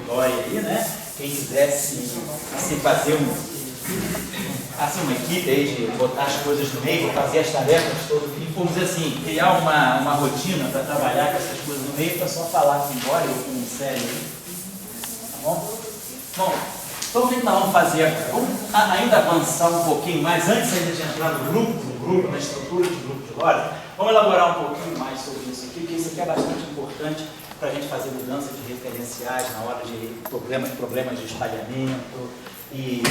Glória aí, né? Quem quisesse assim, fazer uma equipe aí de botar as coisas no meio, fazer as tarefas todas, e vamos dizer assim, criar uma rotina para trabalhar com essas coisas no meio, para só falar com Glória ou com o Célio aí. Tá bom? Bom, então o que nós vamos fazer agora? Vamos ainda avançar um pouquinho mais, antes ainda de entrar no grupo, na estrutura de grupo de Glória, vamos elaborar um pouquinho mais sobre isso aqui, porque isso aqui é bastante importante para a gente fazer mudança de referenciais na hora de problemas de espalhamento e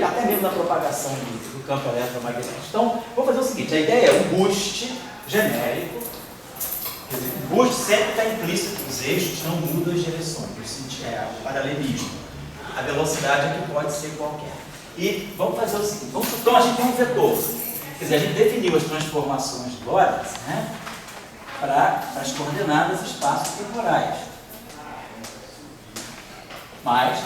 até mesmo na propagação do campo eletromagnético. Então, vou fazer o seguinte, a ideia é um boost genérico, quer dizer, o boost sempre está implícito que os eixos não mudam as direções, o paralelismo. A velocidade aqui pode ser qualquer. E vamos fazer o seguinte, então a gente tem um vetor, quer dizer, a gente definiu as transformações de Lorentz, né, para as coordenadas espaço-temporais. Mas,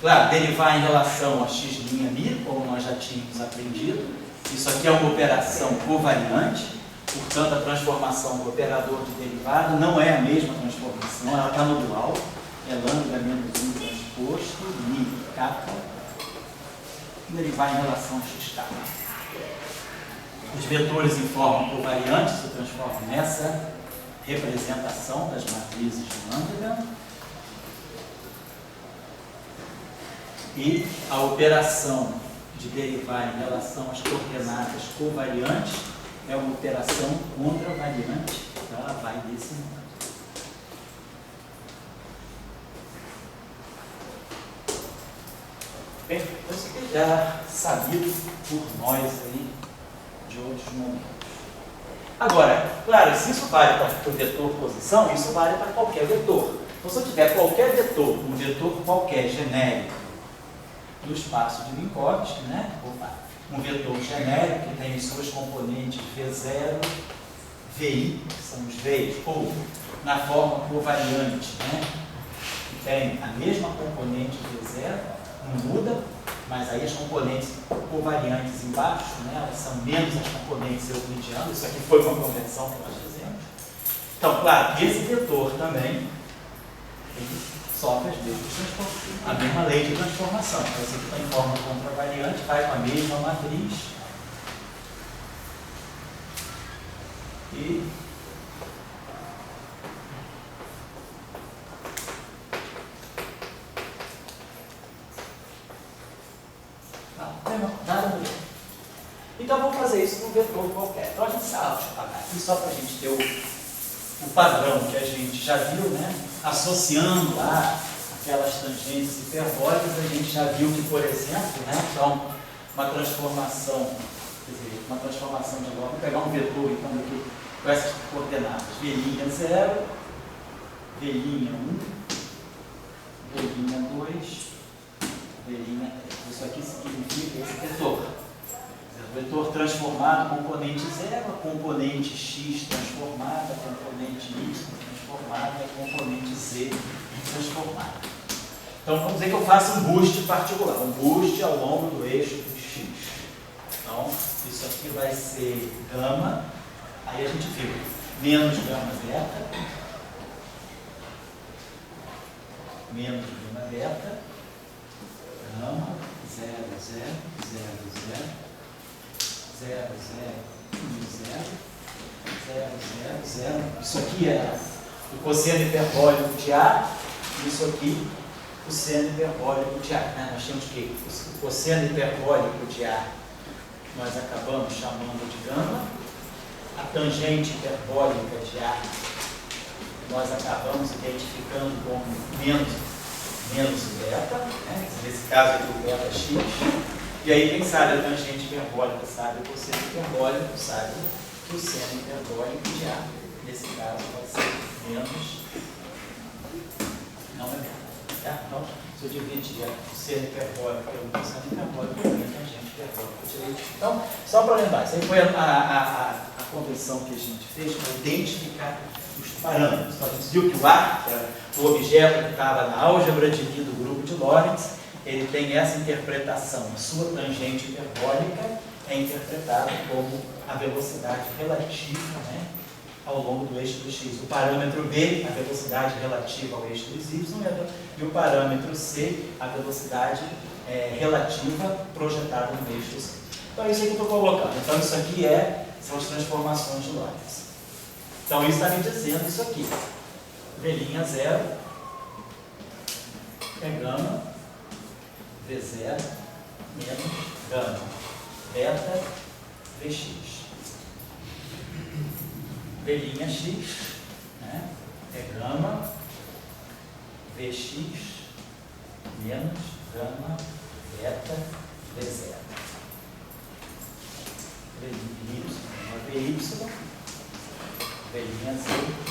claro, derivar em relação a x' μ, como nós já tínhamos aprendido, isso aqui é uma operação covariante, portanto a transformação do operador de derivada não é a mesma transformação, ela está no dual, é lambda menos 1 transposto, μ, kappa, derivar em relação a xk. Os vetores em forma covariante se transformam nessa representação das matrizes de lambda. E a operação de derivar em relação às coordenadas covariantes é uma operação contravariante, então ela vai desse modo. Bem, então isso aqui já é sabido por nós aí de outros momentos. Agora, claro, se isso vale para o vetor posição, isso vale para qualquer vetor. Então, se eu tiver qualquer vetor, um vetor qualquer genérico do espaço de Minkowski, né? Um vetor genérico que tem suas componentes V0, VI, que são os V's, ou na forma covariante, né? Que tem a mesma componente V0, não muda, mas aí as componentes covariantes embaixo, né, elas são menos as componentes euclidianas, isso aqui foi uma conversão que nós fizemos. Então, claro, esse vetor também ele sofre as mesmas transformações, a mesma lei de transformação. Então, esse aqui está em forma contravariante, vai com a mesma matriz e nada mudou. Então vamos fazer isso com um vetor qualquer. Então a gente sabe aqui só para a gente ter o padrão que a gente já viu, né? Associando lá aquelas tangentes hiperbólicas, a gente já viu que, por exemplo, né? Então, uma transformação, quer dizer, uma transformação de logo, vou pegar um vetor então aqui com essas coordenadas, V'0, V'1, V'2, V'3. Isso aqui significa esse vetor. O vetor transformado, componente 0, componente x transformada, componente y transformada, componente z transformada. Então vamos dizer que eu faço um boost particular, um boost ao longo do eixo do x. Então isso aqui vai ser gama, aí a gente viu menos gama beta, menos gama beta, gama 0, 0, 0, 0, 0, 0, 0, 0, 0, 0. Isso aqui é o cosseno hiperbólico de A, isso aqui o seno hiperbólico de A. Né? Nós temos que o cosseno hiperbólico de A nós acabamos chamando de gama, a tangente hiperbólica de A nós acabamos identificando como menos beta, né? Nesse caso aqui o beta x, e aí quem sabe a tangente hiperbólica sabe o cosseno hiperbólico, sabe que o seno hiperbólico de A, nesse caso vai ser menos, não é beta. Tá? Então, se eu dividir o seno hiperbólico pelo cosseno hiperbólico, eu tenho a tangente hiperbólica. Então, só para lembrar, isso aí foi a convenção que a gente fez para identificar os parâmetros. Então, a gente viu que o A, que era o objeto que estava na álgebra de Lie do grupo de Lorentz, ele tem essa interpretação. A sua tangente hiperbólica é interpretada como a velocidade relativa, né, ao longo do eixo do x. O parâmetro B, a velocidade relativa ao eixo dos y, e o parâmetro C, a velocidade relativa projetada no eixo Z. Então é isso aí que eu estou colocando. Então isso aqui são as transformações de Lorentz. Então isso está me dizendo isso aqui. V'0 é gama V0 menos gama beta Vx. V'x, né, é gama Vx menos gama beta V0. Vy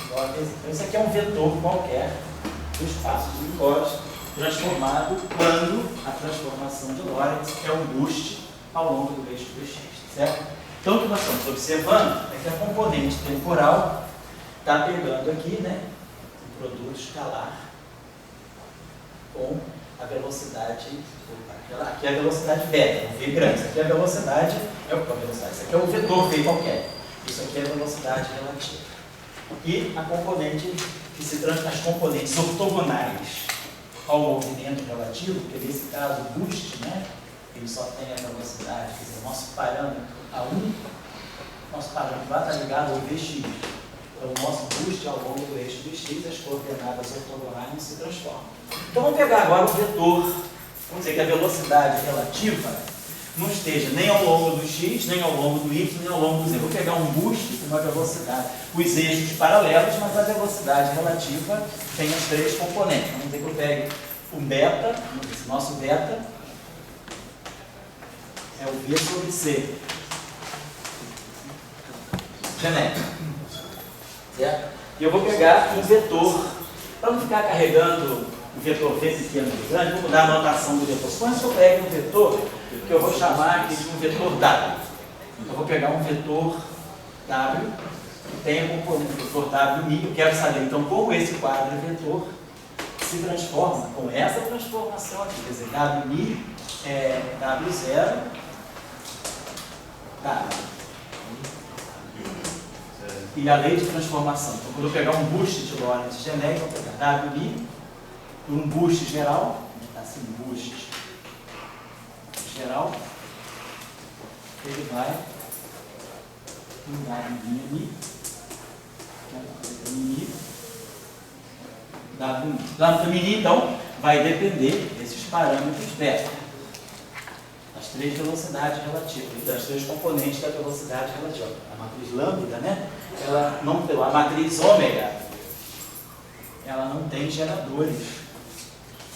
igual a V0. Então isso aqui é um vetor qualquer do espaço de Lorentz transformado quando a transformação de Lorentz é um boost ao longo do eixo do x, certo? Então o que nós estamos observando é que a componente temporal está pegando aqui, né, um produto escalar com a velocidade, aqui é a velocidade beta, o V grande, isso aqui é a velocidade, isso aqui é o vetor V qualquer, isso aqui é a velocidade relativa. E a componente as componentes ortogonais ao movimento relativo, porque nesse caso o boost, né, ele só tem a velocidade, quer dizer, nosso parâmetro A1, nosso parâmetro lá está ligado ao Vx. Então o nosso boost ao longo do eixo do x, as coordenadas ortogonais não se transformam. Então vamos pegar agora o vetor, vamos dizer que a velocidade relativa não esteja nem ao longo do x, nem ao longo do y, nem ao longo do z. Vou pegar um boost com uma velocidade, os eixos paralelos, mas a velocidade relativa tem as três componentes. Vamos dizer que eu pegue o beta, esse nosso beta é o V sobre C. Genético. Certo? E eu vou pegar um vetor, para não ficar carregando o vetor V pequeno e grande, vou mudar a notação do vetor. Quando eu pego um vetor, que eu vou chamar aqui de um vetor W. Eu vou pegar um vetor W, que tem a componente vetor W, eu quero saber então como esse quadro vetor se transforma com essa transformação aqui, quer dizer, W é W0, W. E a lei de transformação. Então, quando eu pegar um boost de Lorentz genérico, eu vou pegar W por um boost geral, assim, boost geral, ele vai em W mini, então, vai depender desses parâmetros beta, das três velocidades relativas, das três componentes da velocidade relativa. A matriz lambda, né? Ela não tem, a matriz ômega, ela não tem geradores,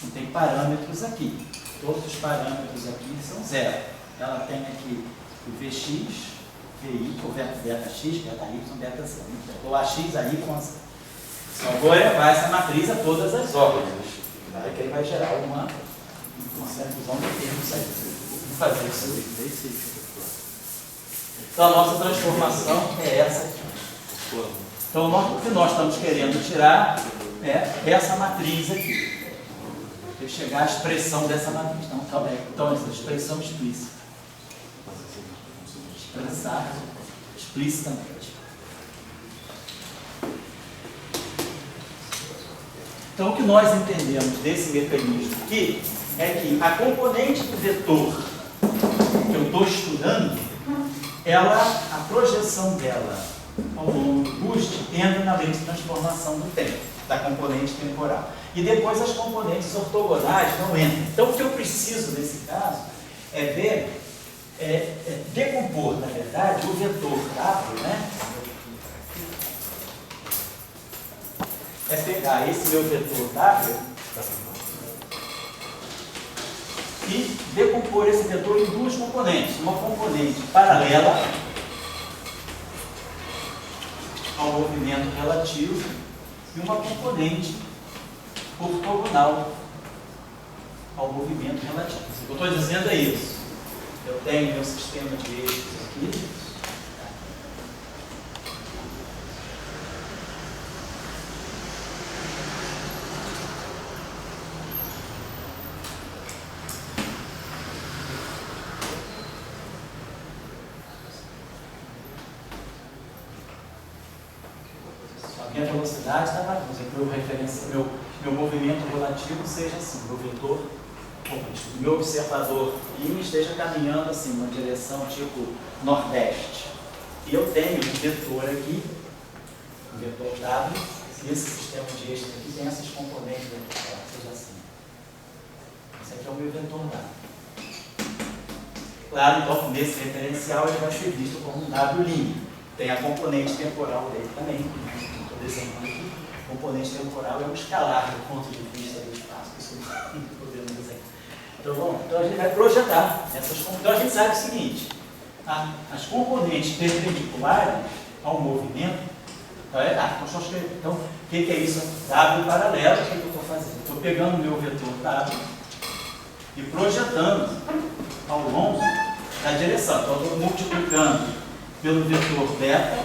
não tem parâmetros aqui. Todos os parâmetros aqui são zero. Ela tem aqui o Vx, Vi, o beta x, beta y, beta z. O AX, aí com Z. Então, eu vou levar essa matriz a todas as órbitas. Que aí vai gerar uma confusão de termos aí. Vou fazer isso. Então a nossa transformação é essa aqui. Então o que nós estamos querendo tirar é essa matriz aqui. Tem que chegar à expressão dessa matriz. Então essa expressão explícita. Expressar explicitamente. Então o que nós entendemos desse mecanismo aqui é que a componente do vetor que eu estou estudando, a projeção dela ao longo do boost entra na lei de transformação do tempo, da componente temporal. E depois as componentes ortogonais não entram. Então o que eu preciso nesse caso é ver, decompor, na verdade, o vetor W, né? É pegar esse meu vetor W e decompor esse vetor em duas componentes. Uma componente paralela ao movimento relativo e uma componente ortogonal ao movimento relativo. O que eu estou dizendo é isso. Eu tenho meu sistema de eixos aqui. minha velocidade está bagunça, meu movimento relativo seja assim, meu vetor, meu observador linha esteja caminhando assim, numa direção tipo nordeste. E eu tenho um vetor aqui, um vetor W, e esse sistema de eixo aqui tem esses componentes aqui, seja assim. Esse aqui é o meu vetor W. Claro, então, nesse referencial ele vai ser visto como um W'. Tem a componente temporal dele também, estou desenhando aqui. O componente temporal é um escalar do ponto de vista do espaço, isso podemos desenhar. Então, bom, então a gente vai projetar essas componentes. Então a gente sabe o seguinte, as componentes perpendiculares ao movimento, então o que é isso? W paralelo, o que eu estou fazendo? Estou pegando o meu vetor W e projetando ao longo da direção. Então, estou multiplicando pelo vetor beta,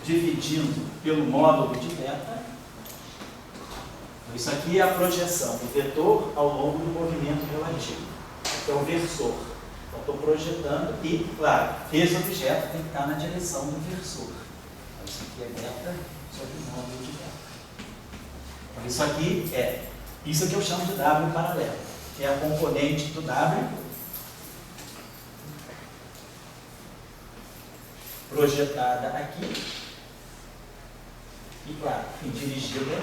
dividindo pelo módulo de beta. Então, isso aqui é a projeção do vetor ao longo do movimento relativo. Aqui é o versor. Então, estou projetando e, claro, esse objeto tem que estar na direção do versor. Então, isso aqui é beta sobre o módulo de beta. Então, isso aqui eu chamo de W paralelo, que é a componente do W projetada aqui e, claro, dirigida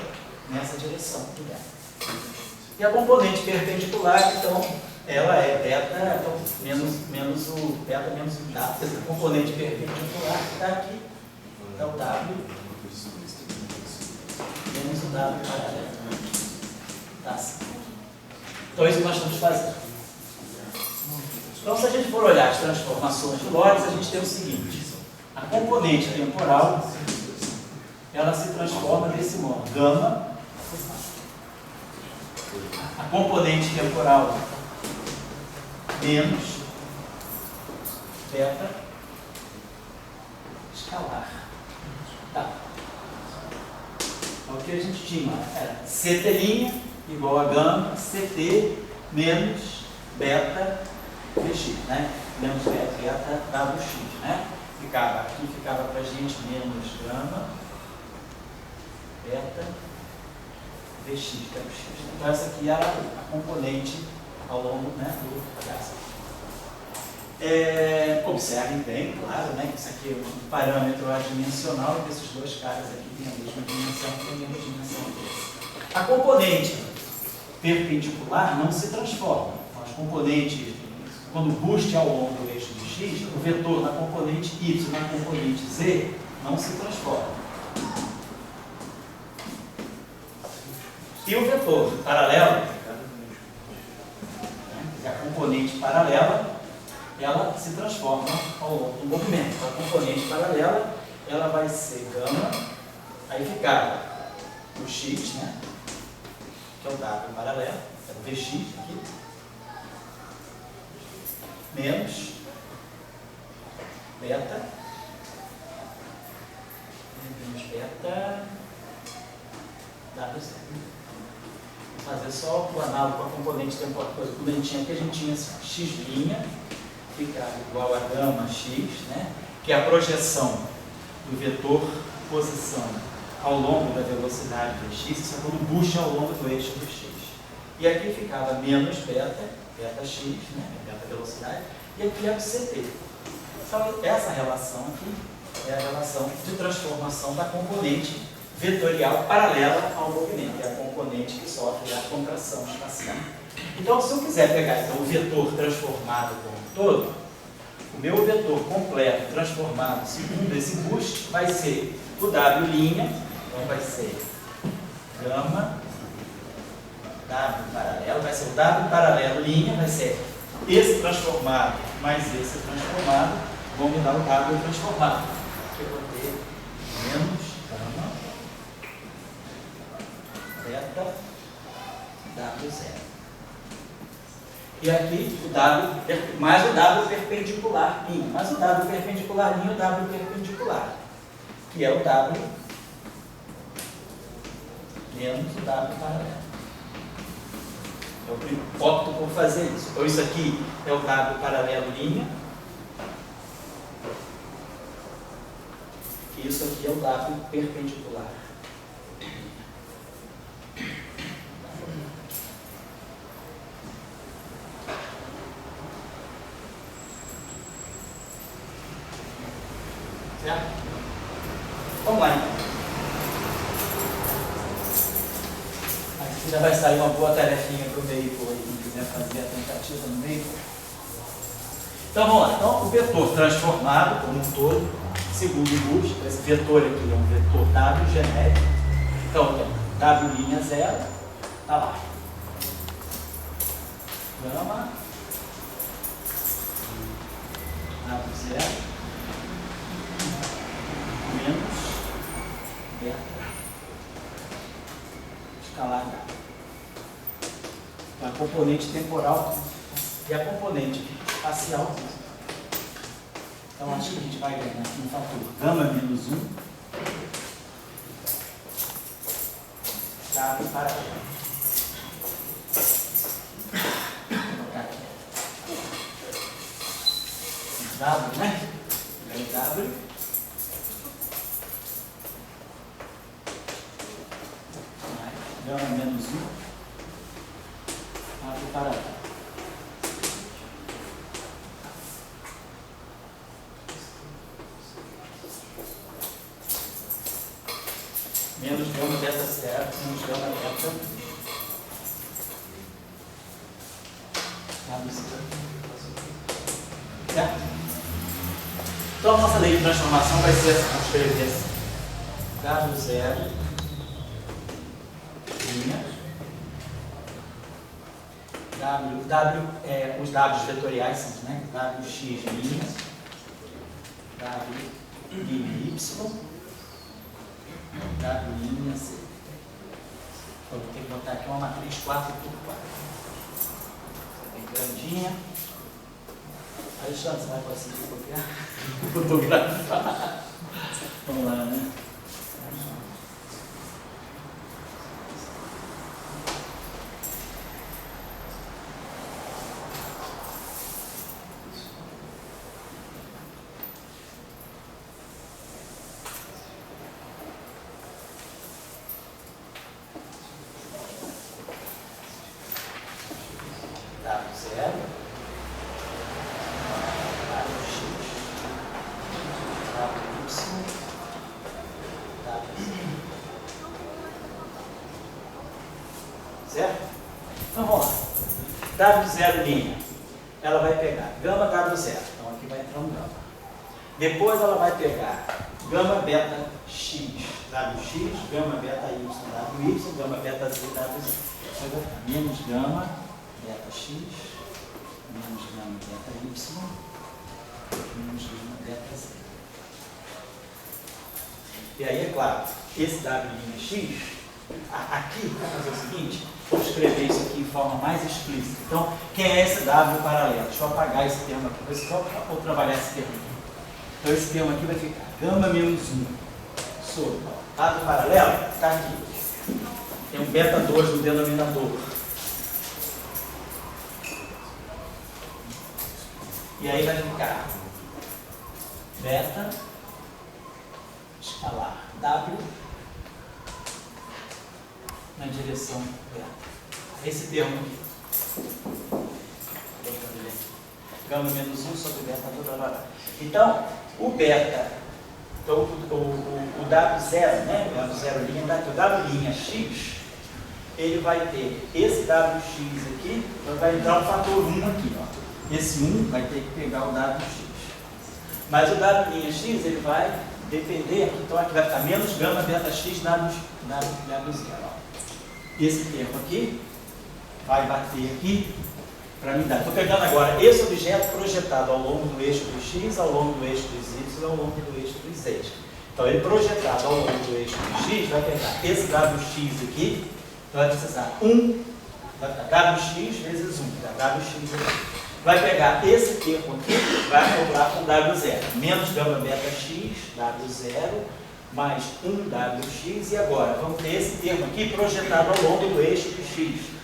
nessa direção do beta. E a componente perpendicular, então, ela é beta, então, menos o beta menos o W. A componente perpendicular que está aqui é o W menos o W paralelo. Tá assim. Então, isso que nós estamos fazendo. Então, se a gente for olhar as transformações de Lorentz, a gente tem o seguinte: a componente temporal, ela se transforma desse modo, gama. A componente temporal menos beta escalar. Tá. Então, o que a gente tinha era CT' igual a gama, CT menos beta Vx, né? Menos beta WX, né? Aqui ficava para a gente menos gama, beta, Vx, que é o X. Então, essa aqui era a componente ao longo, né, do gás. Observem bem, claro, né, que isso aqui é um parâmetro adimensional, que esses dois caras aqui têm a mesma dimensão, tem a mesma dimensão desse. A componente perpendicular não se transforma. Então, as componentes, quando o boost ao longo do eixo de x, o vetor na componente y e na componente z não se transforma. E o vetor paralelo, a componente paralela, ela se transforma ao longo do movimento. Então, a componente paralela, ela vai ser gama, aí ficava o x, né, que é o W paralelo, é o Vx aqui, menos beta, WZ. Vou fazer só o análogo com a componente temporal, quando a gente tinha aqui, a gente tinha x', ficava igual a gama x, né, que é a projeção do vetor posição ao longo da velocidade Vx, isso é quando boost ao longo do eixo do x. E aqui ficava menos beta x, né, beta velocidade, e aqui é o CT. Então, essa relação aqui é a relação de transformação da componente vetorial paralela ao movimento, é a componente que sofre a contração espacial. Então, se eu quiser pegar então, o vetor transformado como um todo, o meu vetor completo transformado segundo esse boost vai ser o W', então vai ser gama, W paralelo, vai ser o W paralelo linha, vai ser esse transformado mais esse transformado, vão me dar o W transformado. Aqui eu vou ter menos gama, beta, W0. E aqui o W, mais o W perpendicular linha, mais o W perpendicular linha, o W perpendicular, que é o W menos o W paralelo. Eu opto por fazer isso. Então, isso aqui é o W paralelo linha, que Isso aqui é o W perpendicular. Certo? Vamos lá então. Aqui já vai sair uma boa tarefinha para o veículo aí, quem quiser fazer a tentativa no veículo. Então vamos lá. Então o vetor transformado como um todo, segundo o Bush, esse vetor aqui é um vetor W genérico. Então tem W' 0, está lá. Gama W0 menos beta escalar H. Então, a componente temporal e a componente espacial. Então acho que a gente vai ganhar aqui um fator gama menos 1 W para H. W, né? W. Gama menos 1 W para H. Menos gama beta 0, menos gama beta W0. Certo? Então a nossa lei de transformação vai ser essa, vamos escrever assim. W0 linha os Ws vetoriais são, né? Wx linha, W linha Y, W linha C. Então, vou ter que botar aqui uma matriz 4 por 4. Bem grandinha. Alexandre, você vai conseguir copiar? Fotografar. Vamos lá, né? Certo? Então vamos lá. W0 linha. Ela vai pegar gama W0. Então aqui vai entrar um gama. Depois ela vai pegar gama beta X, WX, gama beta Y, WY, gama beta Z, WZ. Vai ficar menos gama beta X, menos gama beta Y, menos gama beta Z. E aí, é claro, esse WX, aqui, vamos fazer o seguinte, vou escrever isso aqui em forma mais explícita. Então, quem é esse W paralelo? Deixa eu apagar esse termo aqui, vou trabalhar esse termo aqui. Então, esse termo aqui vai ficar gama menos 1 sobre W paralelo, está aqui. Tem um beta 2 no denominador. E aí vai ficar beta escalar W na direção beta. Esse termo aqui. Gama menos 1 sobre beta. Blá, blá, blá. Então, o beta, então, o W0, né? O W0', o W' X, ele vai ter esse WX aqui, vai entrar o fator 1 aqui, ó. Esse 1 vai ter que pegar o WX. Mas o W'X, ele vai depender, então aqui vai ficar menos gama beta X W0. Esse termo aqui vai bater aqui para me dar. Estou pegando agora esse objeto projetado ao longo do eixo do X, ao longo do eixo dos Y e ao longo do eixo dos Z. Então ele projetado ao longo do eixo do X vai pegar esse WX aqui, então vai precisar 1, vai ficar WX vezes 1, WX aqui. Vai pegar esse termo aqui, vai acoplar com W0, menos gama beta X, W0, mais 1 WX, e agora vamos ter esse termo aqui projetado ao longo do eixo do X.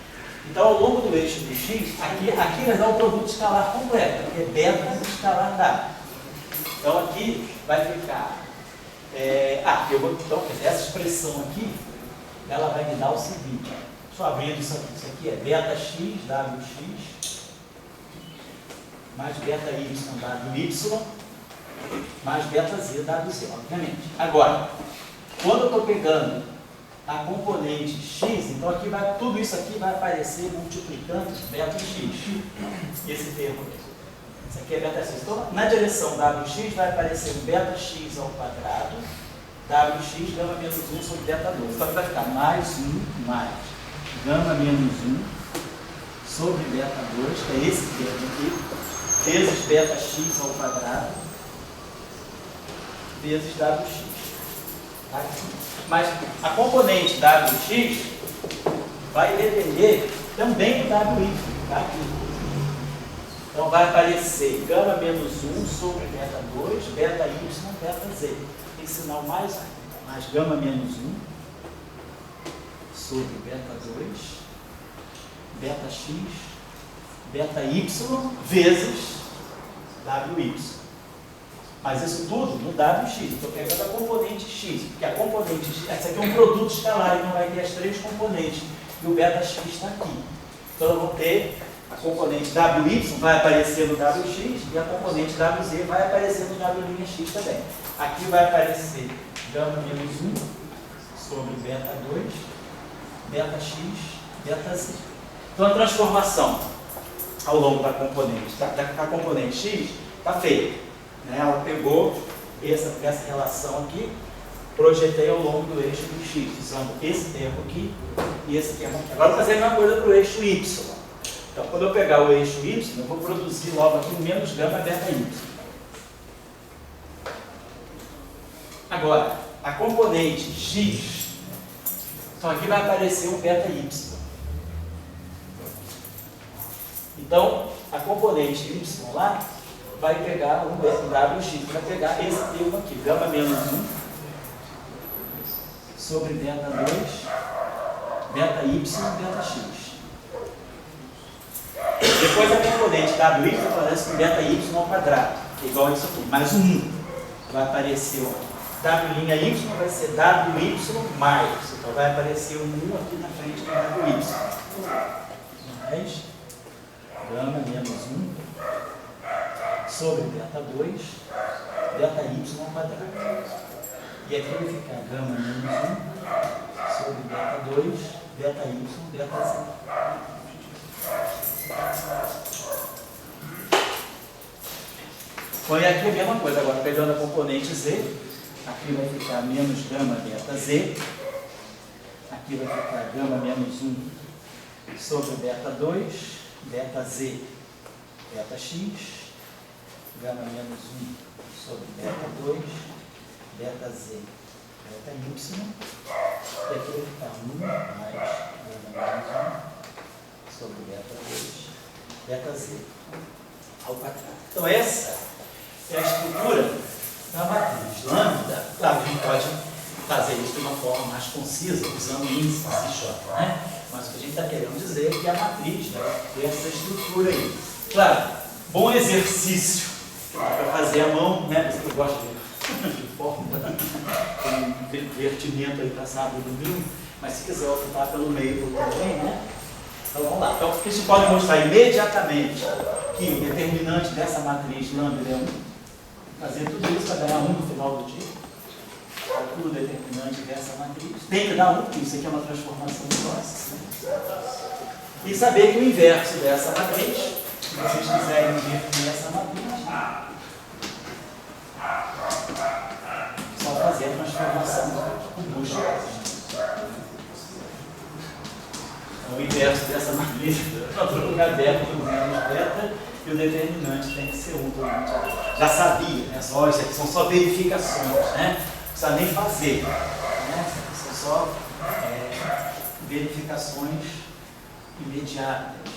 Então, ao longo do eixo do X, aqui vai dar o produto escalar completo, que é beta escalar W. Então, aqui vai ficar Eu vou, então, essa expressão aqui, ela vai me dar o seguinte, só abrindo isso aqui é beta x, wx, mais beta y, wy, mais beta z, wz, obviamente. Agora, quando eu estou pegando a componente x, então aqui vai, tudo isso aqui vai aparecer multiplicando beta x, esse termo aqui. Isso aqui é beta x. Então, na direção wx vai aparecer um beta x ao quadrado, wx gama menos 1 sobre beta 2. Então, vai ficar mais 1 mais gama menos 1 sobre beta 2, que é esse termo aqui, vezes beta x ao quadrado, vezes wx. Tá? Mas a componente wx vai depender também do wy. Tá? Então vai aparecer gama menos 1 sobre beta 2, beta y, beta z. Tem sinal mais gama menos 1 sobre beta 2, beta x, beta y vezes wy. Mas isso tudo no wx. Estou pegando a componente x, porque a componente x, essa aqui é um produto escalar, então vai ter as três componentes. E o beta x está aqui. Então eu vou ter a componente wy vai aparecer no wx e a componente wz vai aparecer no w'x também. Aqui vai aparecer gama menos 1 sobre beta 2, beta x, beta z. Então a transformação ao longo da componente, da componente x, está feita. Né? Ela pegou essa relação aqui, projetei ao longo do eixo do x, usando esse termo aqui e esse termo aqui. Agora vou fazer a mesma coisa para o eixo y. Então, quando eu pegar o eixo y, eu vou produzir logo aqui menos gama beta y. Agora, a componente x, então aqui vai aparecer um beta y. Então, a componente y lá vai pegar um wx, vai pegar esse termo aqui, gama menos 1 sobre beta 2, beta y, beta x. Depois a componente wy aparece com beta y ao quadrado, igual a isso aqui, mais um 1. Vai aparecer o w' vai ser wy mais, então vai aparecer um 1 aqui na frente do wy. Mais gama menos 1 sobre beta 2, beta y ao quadrado. E aqui vai ficar gama menos 1 sobre beta 2, beta y, beta z. Põe aqui a mesma coisa, agora pegando a componente z, aqui vai ficar menos gama beta z, aqui vai ficar gama menos 1 sobre beta 2, beta z, beta x, gama menos 1 sobre beta 2, beta z, beta y, e aqui vai ficar 1 mais gama menos 1 sobre beta 2, beta z ao quadrado. Então essa é a estrutura da matriz lambda. Claro, a gente pode fazer isso de uma forma mais concisa, usando índices e J, né? Mas o que a gente está querendo dizer é que a matriz, né, tem essa estrutura aí. Claro, bom exercício para fazer a mão, né? Você que gosta de fórmula, tem divertimento aí para sábado e domingo, mas se quiser optar pelo meio também, né? Então vamos lá. Então a gente pode mostrar imediatamente que o determinante dessa matriz lambda é 1. Fazer tudo isso para ganhar 1 no final do dia. Calcula o determinante dessa matriz. Tem que dar 1, porque isso aqui é uma transformação de classes. Né? E saber que o inverso dessa matriz, se vocês quiserem inverter essa matriz, só fazer a transformação com bucha. O inverso dessa matriz, outro lugar beta do menos beta, e o determinante tem que ser 1. Já sabia, né? Isso aqui são só verificações, né? Não precisa nem fazer, né? São só verificações imediatas.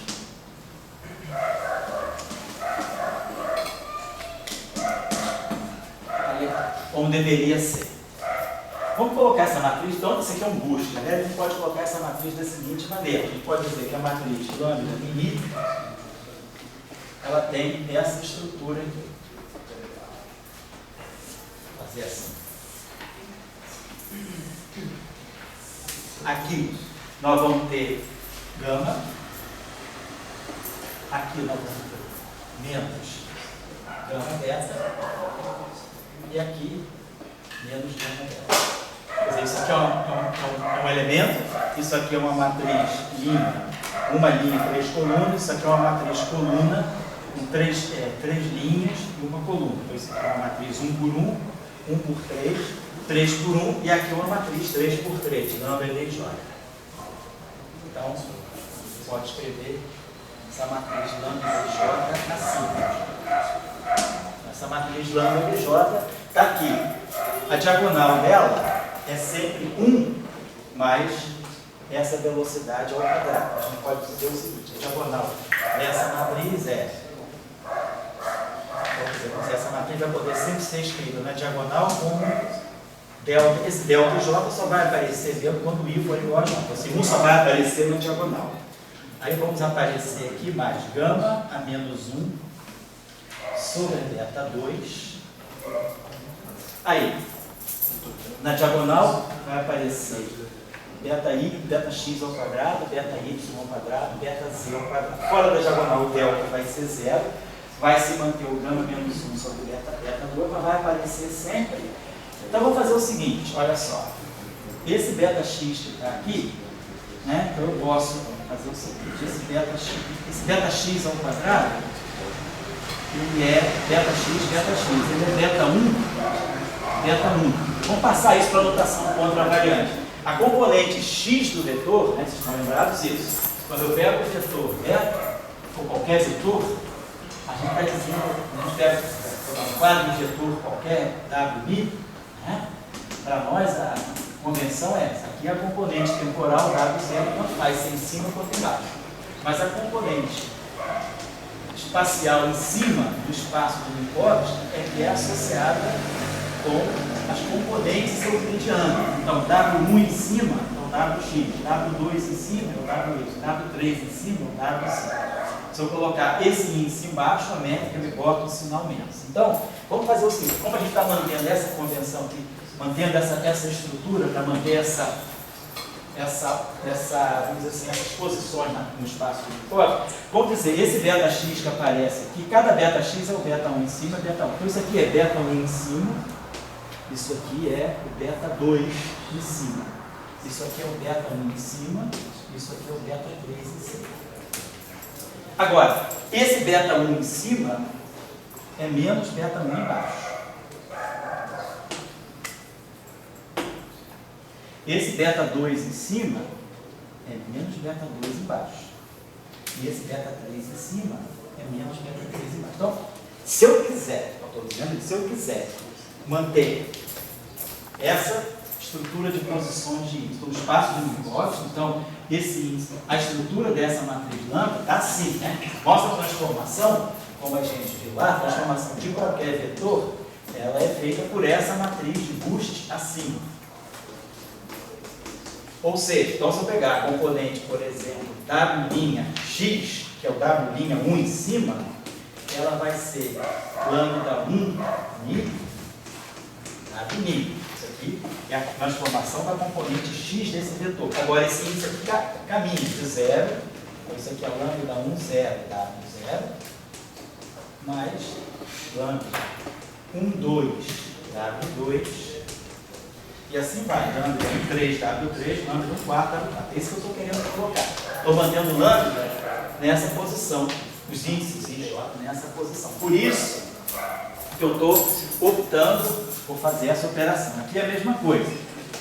Como deveria ser. Vamos colocar essa matriz, então essa aqui é um boost, né? A gente pode colocar essa matriz da seguinte maneira. A gente pode dizer que a matriz lambda mini, ela tem essa estrutura aqui. Vou fazer assim. Aqui nós vamos ter gama. Aqui nós vamos ter menos gama beta. E aqui menos gama beta. Quer dizer, isso aqui é um elemento, isso aqui é uma matriz linha, uma linha e 3 colunas, isso aqui é uma matriz coluna com 3 linhas e uma coluna. Então isso aqui é uma matriz 1 por 1, 1 por 3, 3 por 1 e aqui é uma matriz 3 por 3, lambda e J. Então, você pode escrever essa matriz lambda e J assim. Essa matriz lambda e J está aqui. A diagonal dela é sempre 1 mais essa velocidade ao quadrado. A gente pode dizer o seguinte, a diagonal dessa matriz é... Essa matriz vai poder sempre ser escrita na diagonal como delta. Esse delta e J só vai aparecer mesmo quando I for igual a J. Esse 1 só vai aparecer na diagonal. Aí vamos aparecer aqui mais gama a menos 1 sobre beta 2. Aí, na diagonal vai aparecer beta I, beta x ao quadrado, beta y ao quadrado, beta z ao quadrado. Fora da diagonal o delta vai ser 0, vai se manter o gama menos 1 sobre beta 2, mas vai aparecer sempre. Então vou fazer o seguinte, olha só. Esse beta x que está aqui, né, então eu posso fazer o seguinte, esse beta x ao quadrado, ele é beta x, ele é beta 1. Vamos passar isso para a notação contravariante. A componente x do vetor, né, vocês estão lembrados disso? Quando eu pego o vetor beta, ou qualquer vetor, a gente está dizendo, a gente pega um quadro de vetor qualquer, WI, né? Para nós a convenção é essa. Aqui é a componente temporal W0, tanto faz ser em cima quanto embaixo. Mas a componente espacial em cima do espaço do Minkowski é que é associada com as componentes euclidianas. Então, W1 em cima é o WX, W2 em cima é o WY, W3 em cima é o WC. Se eu colocar esse índice embaixo, a métrica me bota um sinal menos. Então, vamos fazer o seguinte, como a gente está mantendo essa convenção aqui, mantendo essa estrutura para manter vamos dizer assim, essas posições no espaço do Minkowski, vamos dizer, esse beta x que aparece aqui, cada beta x é o beta 1 em cima, beta 1. Então isso aqui é beta 1 em cima, isso aqui é o beta 2 em cima, isso aqui é o beta 1 em cima, isso aqui é o beta 3 em cima. Agora, esse beta 1 em cima é menos beta 1 embaixo. Esse beta 2 em cima é menos beta 2 embaixo. E esse beta 3 em cima é menos beta 3 embaixo. Então, se eu quiser, manter essa estrutura de posições de índice, o espaço do Minkowski, então, esse índice, a estrutura dessa matriz lambda está assim, né? Nossa transformação, como a gente viu lá, a transformação de qualquer vetor, ela é feita por essa matriz de Boost acima. Ou seja, então se eu pegar a componente, por exemplo, W'X, que é o W'1 em cima, ela vai ser lambda 1 mi, W'. Isso aqui é a transformação da componente x desse vetor. Agora esse índice aqui caminha de 0, então isso aqui é lambda 1, 0, W0, mais lambda 1, 2, W2, e assim vai, lambda 3, W3, lambda 4, W4. Esse que eu estou querendo colocar. Estou mantendo lambda nessa posição, os índices I e J nessa posição. Por isso que eu estou optando por fazer essa operação. Aqui é a mesma coisa.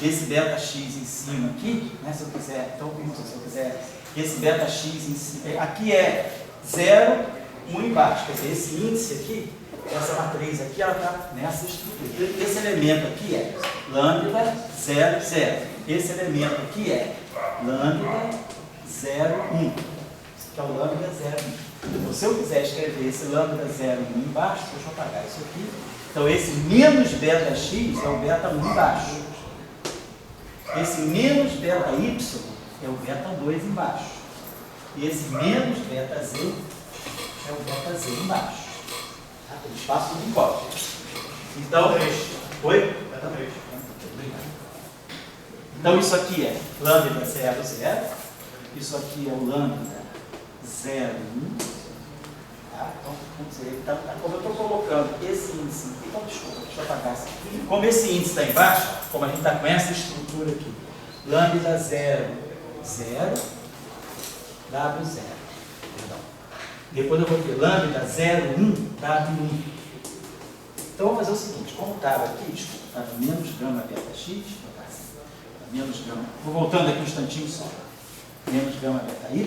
Esse beta x em cima aqui, né, se eu quiser, então, se eu quiser, esse beta x em cima, aqui é 0, 1 embaixo. Quer dizer, esse índice aqui, essa matriz aqui, ela está nessa estrutura. Esse elemento aqui é lambda 0, 0. Esse elemento aqui é lambda 0, 1. Que é o lambda 0, 1. Então, se eu quiser escrever esse lambda 0, 1 embaixo, deixa eu apagar isso aqui. Então, esse menos beta x é o beta 1 embaixo. Esse menos beta y é o beta 2 embaixo. E esse menos beta z é o beta z embaixo. O espaço do Minkowski. Então, oi? Beta 3. Obrigado. Então isso aqui é lambda 0, 0. Isso aqui é o lambda 0, 1. Tá? Então, vamos dizer, então, como eu estou colocando esse índice aqui, então desculpa, deixa eu apagar isso aqui. Como esse índice está embaixo, como a gente está com essa estrutura aqui, lambda 0, 0, W 0. Perdão. Depois eu vou ter lambda 0, 1, W 1. Então vamos fazer o seguinte, como estava aqui, desculpa, estava menos gama beta x, menos gama, vou voltando aqui um instantinho só, menos gama beta y,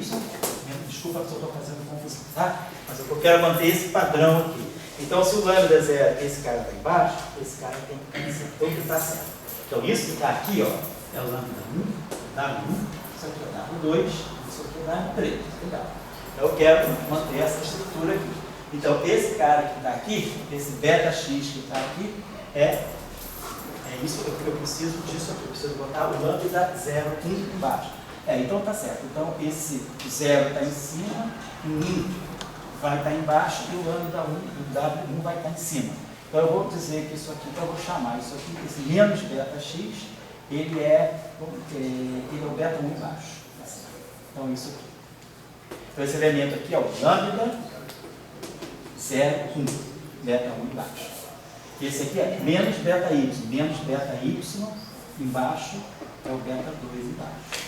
desculpa se eu estou fazendo confusão, tá? Mas eu quero manter esse padrão aqui. Então se o lambda 0, esse cara está embaixo, esse cara tem que estar então que está certo. Então isso que está aqui, ó, é o lambda 1, W1, isso aqui é W2, isso aqui é W3, legal. Então eu quero manter essa estrutura aqui. Então, esse cara que está aqui, esse beta x que está aqui, é isso que eu preciso disso aqui. Eu preciso botar o lambda 0, 1 embaixo. Então tá certo. Então, esse 0 está em cima, o 1 vai estar embaixo e o lambda 1, o W1 vai estar em cima. Então, eu vou dizer que isso aqui, então eu vou chamar isso aqui, esse menos beta x, ele é o beta 1 embaixo. Então, isso aqui. Então, esse elemento aqui é o lambda 0, 1, beta 1 embaixo. Esse aqui é menos beta y embaixo é o beta 2 embaixo.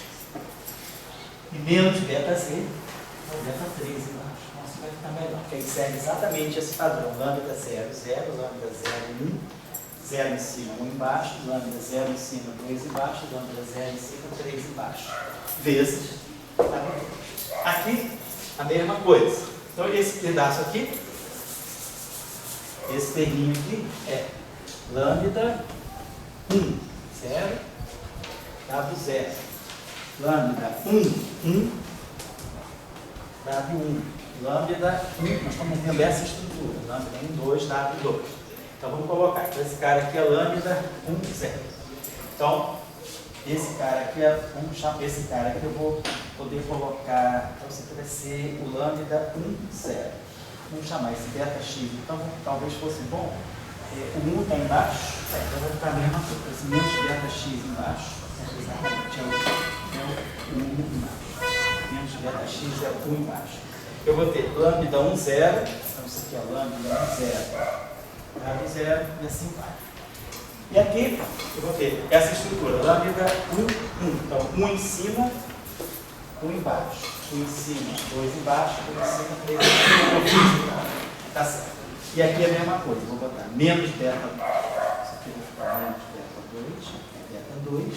E menos beta z é o beta 3 embaixo. Nossa, vai ficar melhor, porque aí segue exatamente esse padrão. Lambda 0, 0, lambda 0, 1, 0 em cima, 1 embaixo, lambda 0 em cima, 2 embaixo, lambda 0 em cima, 3 embaixo. Vezes. Aqui, a mesma coisa. Então, esse pedaço aqui, esse terminho aqui é lambda 1, 0, W0. Lambda 1, 1, W1. Lambda 1, nós estamos vendo essa estrutura. Lambda 1, 2, W2. Então vamos colocar. Então, esse cara aqui é lambda 1, 0. Então, esse cara aqui esse cara aqui eu vou poder colocar. Então, isso aqui vai ser o lambda 1, 0. Vamos chamar esse beta x, então talvez fosse bom. O 1 está embaixo, então vai ficar a mesma coisa, esse menos beta x embaixo, exatamente, é o 1 embaixo. Menos beta x é o 1 embaixo. Eu vou ter lambda 1, 0, então isso aqui é lambda 1, 0, lambda 0 e assim vai. E aqui eu vou ter essa estrutura, lambda 1, 1, então 1 em cima, 1 embaixo. 1 em cima, 2 embaixo, 1 em cima, 3 embaixo. Tá certo. E aqui é a mesma coisa. Vou botar menos beta. Isso aqui vai ficar menos beta 2.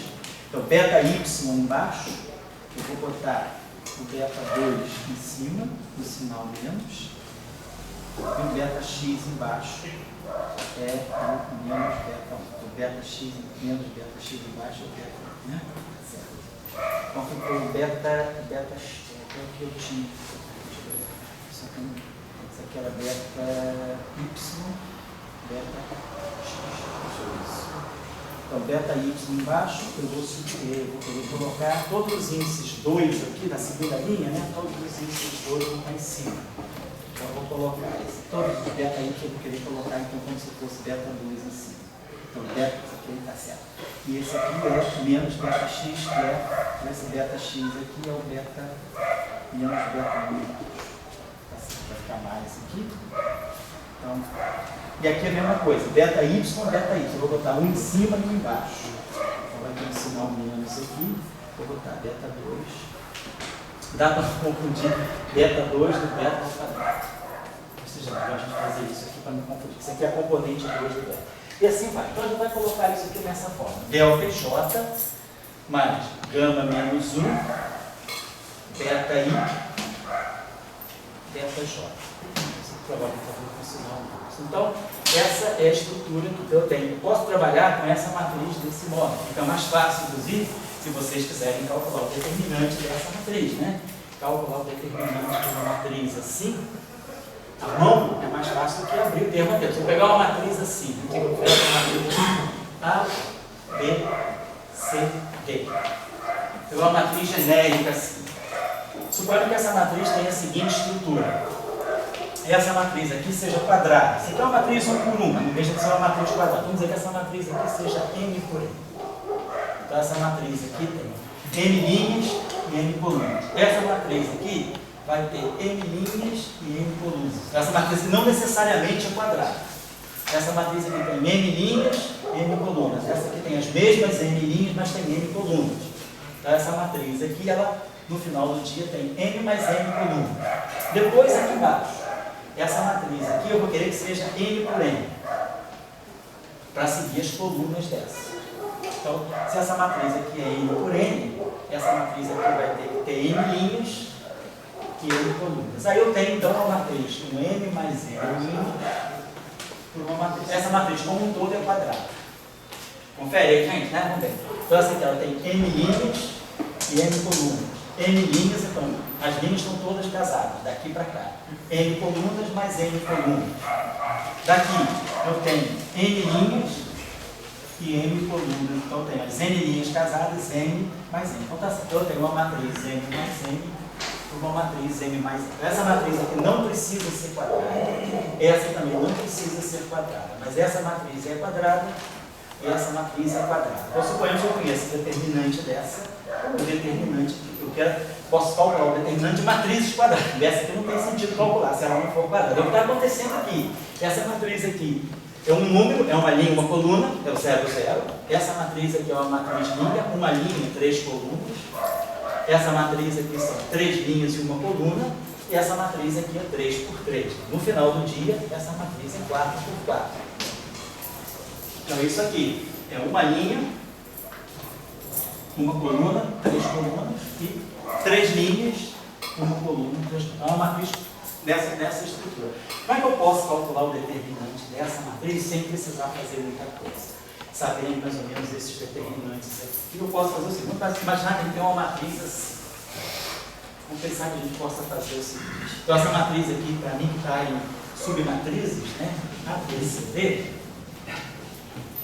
Então, beta y embaixo. Eu vou botar o beta 2 em cima, no sinal menos. E o beta x embaixo é o menos beta 1. Então, beta x menos beta x embaixo é o beta 1. Né? Certo. Então, ficou o beta x. É o que eu tinha. Isso aqui era beta y, beta x. Então, beta y embaixo, eu vou poder colocar todos os índices 2 aqui na segunda linha, né? Todos os índices 2 vão estar em cima. Então, eu vou colocar todos os beta y eu vou querer colocar então como se fosse beta 2 em cima. Então, beta, isso aqui está certo. E esse aqui é menos beta x, que é esse beta x aqui é o beta menos beta 1 embaixo. Vai ficar mais aqui. Então, e aqui é a mesma coisa, beta y, beta y. Eu vou botar um em cima e um embaixo. Então vai ter um sinal menos aqui. Vou botar beta 2. Dá para confundir beta 2 do beta ao quadrado. Ou seja, a gente fazer isso aqui para não confundir. Isso aqui é a componente 2 do beta. E assim vai. Então a gente vai colocar isso aqui nessa forma. Delta J mais gama menos 1, beta I, beta J. Isso provavelmente está com sinal. Então, essa é a estrutura que eu tenho. Eu posso trabalhar com essa matriz desse modo. Fica mais fácil, inclusive, se vocês quiserem calcular o determinante dessa matriz, né? Calcular o determinante de uma matriz assim, a mão é mais fácil do que abrir o termo aqui. Se eu pegar uma matriz assim, eu pego uma matriz A, B, C, D. Eu pegar uma matriz genérica assim. Suponha que essa matriz tenha a seguinte estrutura. Essa matriz aqui seja quadrada. Isso aqui é uma matriz 1 por 1, em vez de ser uma matriz quadrada. Vamos dizer que essa matriz aqui seja M por N. Então, essa matriz aqui tem M linhas e M colunas. Essa matriz aqui vai ter M linhas e M colunas. Essa matriz não necessariamente é quadrada. Essa matriz aqui tem M linhas e M colunas. Essa aqui tem as mesmas M linhas, mas tem M colunas. Então, essa matriz aqui, ela, no final do dia, tem M mais M colunas. Depois, aqui embaixo, essa matriz aqui, eu vou querer que seja M por M, para seguir as colunas dessa. Então, se essa matriz aqui é M por N, essa matriz aqui vai ter M linhas e M colunas. Aí eu tenho, então, uma matriz com M mais M linhas por uma matriz. Essa matriz, como um todo, é quadrada. Confere aí, gente, né? Vamos ver. Então, essa aqui ela tem M linhas e M colunas. M linhas, então, as linhas estão todas casadas, daqui para cá. M colunas mais M colunas. Daqui, eu tenho N linhas e M colunas. Então, eu tenho as N linhas casadas, M mais M. Então, tá certo. Eu tenho uma matriz M mais M por uma matriz M mais M. Essa matriz aqui não precisa ser quadrada. Essa também não precisa ser quadrada. Mas essa matriz é quadrada e essa matriz é quadrada. Então, suponhamos que eu conheço o determinante dessa, o determinante que eu quero, posso calcular o determinante de matrizes quadradas. Essa aqui não tem sentido calcular se ela não for quadrada. O que está acontecendo aqui? Essa matriz aqui é um número, é uma linha, uma coluna, é o 0, 0. Essa matriz aqui é uma matriz linha, uma linha, 3 colunas. Essa matriz aqui são 3 linhas e uma coluna. E essa matriz aqui é 3 por 3. No final do dia, essa matriz é 4 por 4. Então, isso aqui é uma linha, uma coluna, 3 colunas e 3 linhas, uma coluna, 3 colunas. É uma matriz dessa estrutura. Como é que eu posso calcular o determinante dessa matriz sem precisar fazer muita coisa? Sabendo mais ou menos esses determinantes aqui. Eu posso fazer o seguinte: vamos imaginar que ele tem uma matriz assim. Vamos pensar que a gente possa fazer o seguinte. Então, essa matriz aqui, para mim, que está em submatrizes, né? A, B, C, D.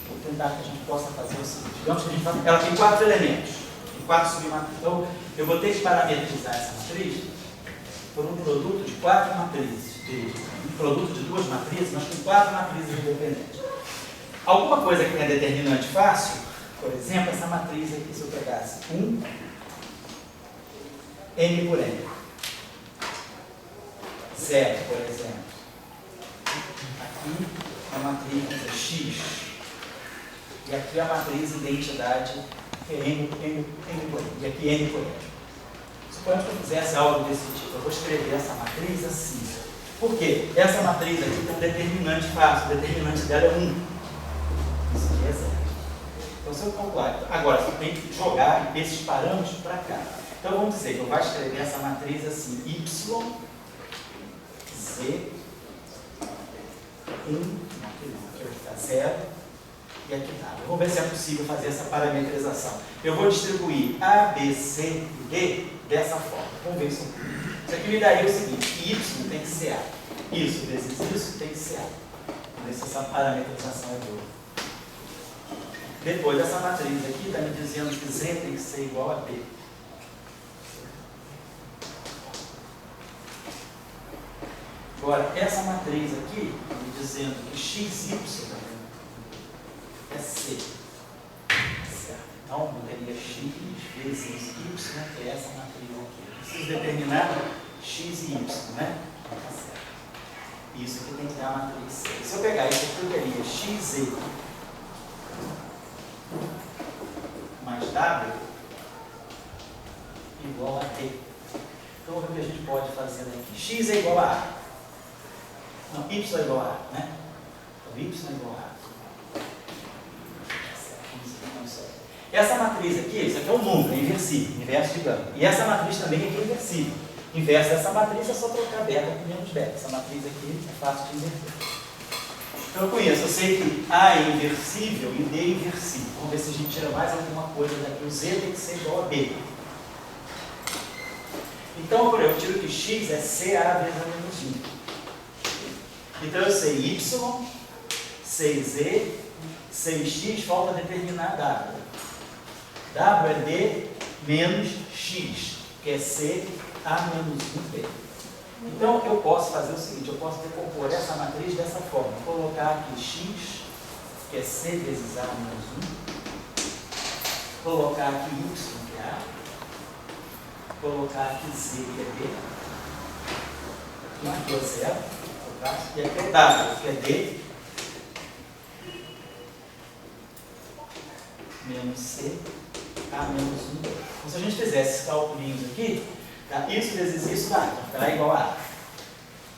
Vou tentar que a gente possa fazer o seguinte. Digamos que a gente faz, ela tem 4 elementos, tem 4 submatrizes. Então, eu vou ter que parametrizar essa matriz por um produto de 4 matrizes. Um produto de 2 matrizes, mas com 4 matrizes independentes. Alguma coisa que é determinante fácil, por exemplo, essa matriz aqui, se eu pegasse 1, M por N. 0, por exemplo. Aqui a matriz é X. E aqui a matriz identidade é M por N. E aqui N por N. Suponhamos que eu fizesse algo desse tipo. Eu vou escrever essa matriz assim. Por quê? Essa matriz aqui tem um determinante fácil. O determinante dela é 1. Isso aqui é 0. Então, se eu calcular, agora eu tenho que jogar esses parâmetros para cá. Então, vamos dizer que eu vou escrever essa matriz assim: Y, Z, 1, aqui vai ficar 0, e aqui nada. Vamos ver se é possível fazer essa parametrização. Eu vou distribuir A, B, C e D dessa forma. Vamos ver isso aqui. Isso aqui me daria o seguinte: Y tem que ser A. Isso vezes isso tem que ser A. Vamos ver se essa parametrização é boa. Depois, essa matriz aqui está me dizendo que Z tem que ser igual a B. Agora, essa matriz aqui, me dizendo que XY é C. Certo? Então, eu teria X vezes Y, que é essa matriz aqui. Eu preciso determinar X e Y, né? Tá certo. Isso aqui tem que dar a matriz C. Se eu pegar isso aqui, eu teria XZ mais W igual a T. Então, vamos ver o que a gente pode fazer aqui. X é igual a A. Não, Y é igual a A, né? Então, Y é igual a A. Essa matriz aqui, isso aqui é um número, é inversível, inverso de gama. E essa matriz também aqui é inversível. Inverso dessa matriz é só trocar beta por menos beta. Essa matriz aqui é fácil de inverter. Então, eu conheço, eu sei que A é inversível e D é inversível. Vamos ver se a gente tira mais alguma coisa daqui. O Z tem que ser igual a B. Então, por exemplo, eu tiro que X é CA vezes A menos 1. Então, eu sei Y, sei Z, sei X, falta determinar W. W é D menos X, que é C, A menos 1B. Então, eu posso fazer o seguinte: eu posso decompor essa matriz dessa forma. Vou colocar aqui X, que é C vezes A menos 1. colocar aqui Y, que é A, colocar aqui Z, que é B, aqui é 0, e aqui é W, que é D, menos C, A menos 1. Então, se a gente fizesse esses calculinhos aqui, tá? Isso vezes isso dá, então ficará igual a A.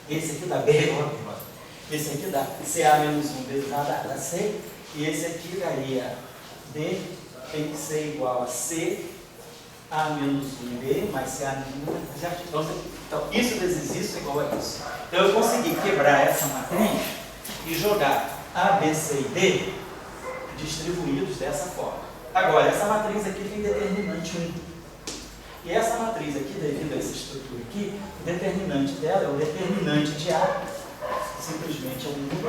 Esse aqui dá B igual a B. Esse aqui dá CA menos 1 vezes A dá C. E esse aqui daria D tem que ser igual a C, A menos 1B, mais CA menos 1. Certo? Então, isso vezes isso é igual a isso. Então, eu consegui quebrar essa matriz e jogar A, B, C e D distribuídos dessa forma. Agora, essa matriz aqui tem determinante 1. E essa matriz aqui, devido a essa estrutura aqui, o determinante dela é o determinante de A, simplesmente é um número,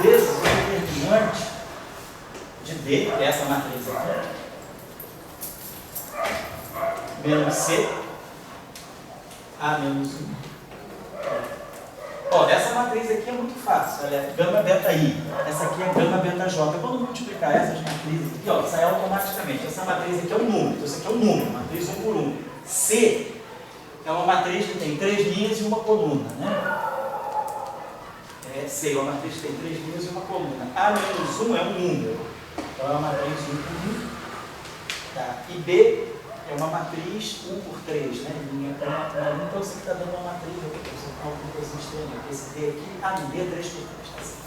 vezes o determinante de D, que é essa matriz aqui, menos C, A menos 1. Ó, essa matriz aqui é muito fácil, ela é gama beta I, essa aqui é gama beta J. Quando multiplicar essas matrizes aqui, ó, sai automaticamente. Essa matriz aqui é um número, então isso aqui é um número, matriz 1 por 1. C é uma matriz que tem 3 linhas e uma coluna, né? C é uma matriz que tem 3 linhas e uma coluna. A menos 1 é um número, então é uma matriz 1 por 1. Tá? E B é uma matriz 1 por 3, né? Então você está dando uma matriz, alguma coisa estranha. Esse D aqui, D é 3 por 3, tá certo?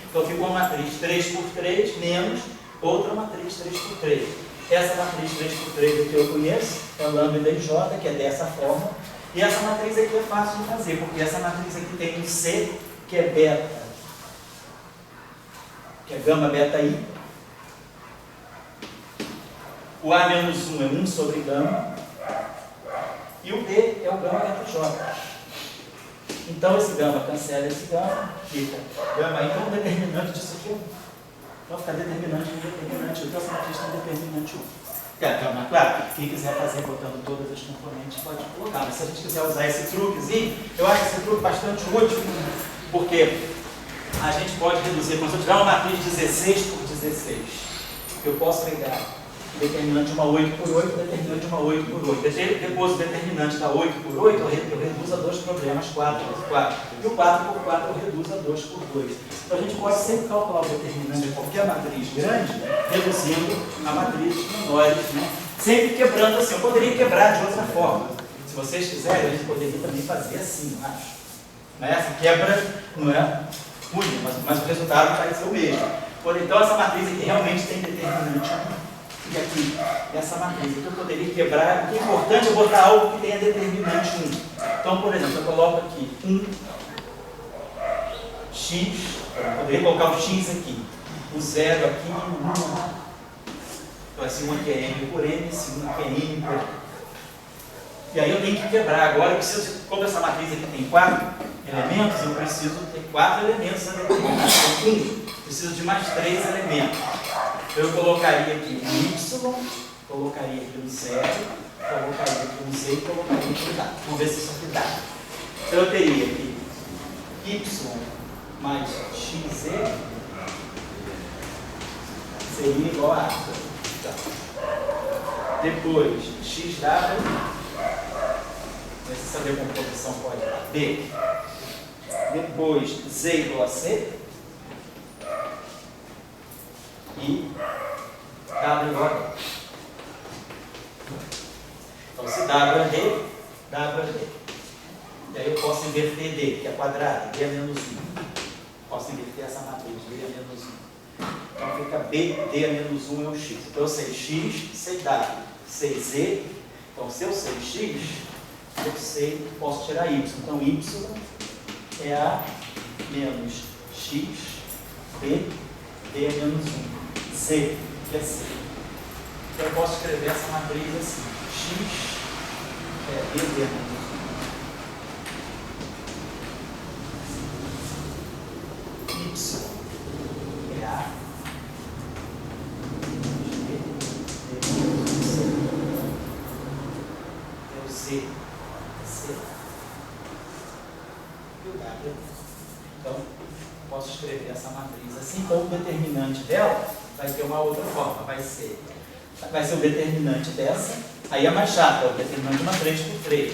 Então fica uma matriz 3 por 3 menos outra matriz 3 por 3. Essa matriz 3 por 3 aqui eu conheço, é lambda i J, que é dessa forma. E essa matriz aqui é fácil de fazer, porque essa matriz aqui tem um C, que é beta, que é gama beta I. O A menos 1 é 1 sobre gama. E o D é o gama beta J. Então esse gama cancela esse gama, fica gama. Então o determinante disso aqui é 1. Então fica determinante de determinante 1. Então essa matriz tem determinante 1. Claro, quem quiser fazer botando todas as componentes pode colocar. Mas se a gente quiser usar esse truquezinho, eu acho esse truque bastante útil, porque a gente pode reduzir. Então, se eu tiver uma matriz 16 por 16, eu posso pegar o determinante de uma 8 por 8, o determinante de uma 8 por 8. Depois o determinante da 8 por 8, eu reduzo a dois problemas, 4 por 4. E o 4 por 4 eu reduzo a 2 por 2. Então a gente pode sempre calcular o determinante de qualquer matriz grande, reduzindo a matrizes menores, né? Sempre quebrando assim. Eu poderia quebrar de outra forma. Se vocês quiserem, a gente poderia também fazer assim, eu acho. Mas essa quebra não é ruim, mas o resultado vai ser o mesmo. Então essa matriz aqui realmente tem determinante 1. E aqui, essa matriz aqui eu poderia quebrar. O que é importante é botar algo que tenha determinante 1. Então, por exemplo, eu coloco aqui 1x, eu poderia colocar um x aqui, o 0 aqui, 1. Então, esse 1 aqui é m por m, esse 1 aqui é n por m. E aí eu tenho que quebrar. Agora eu preciso, como essa matriz aqui tem 4 elementos, eu preciso ter 4 elementos a determinar. Então, preciso de mais 3 elementos. Eu colocaria aqui um y, colocaria aqui um 0, colocaria aqui um z e colocaria aqui um dá. Vamos ver se isso aqui dá. Então eu teria aqui y mais xz seria igual a A. Tá. Depois xw, se saber a composição pode dar B. Depois z igual a C. E W igual a D. Então, se W é D, W é D. E aí eu posso inverter D, que é quadrado, D é menos 1. Posso inverter essa matriz, D é menos 1. Então fica B, D é menos 1 é o X. Então eu sei X, sei W, sei Z. Então se eu sei X, eu sei, posso tirar Y. Então Y é A menos X, B, D é menos 1. C, que é C. Então eu posso escrever essa matriz assim. X é B, D é menos 1. Y é A menos B, D é menos C. É o Z, C. E o W. Então, posso escrever essa matriz assim. Então, o determinante dela vai ter uma outra forma, vai ser vai ser o determinante dessa, aí é mais chato, é o determinante de uma 3 por 3,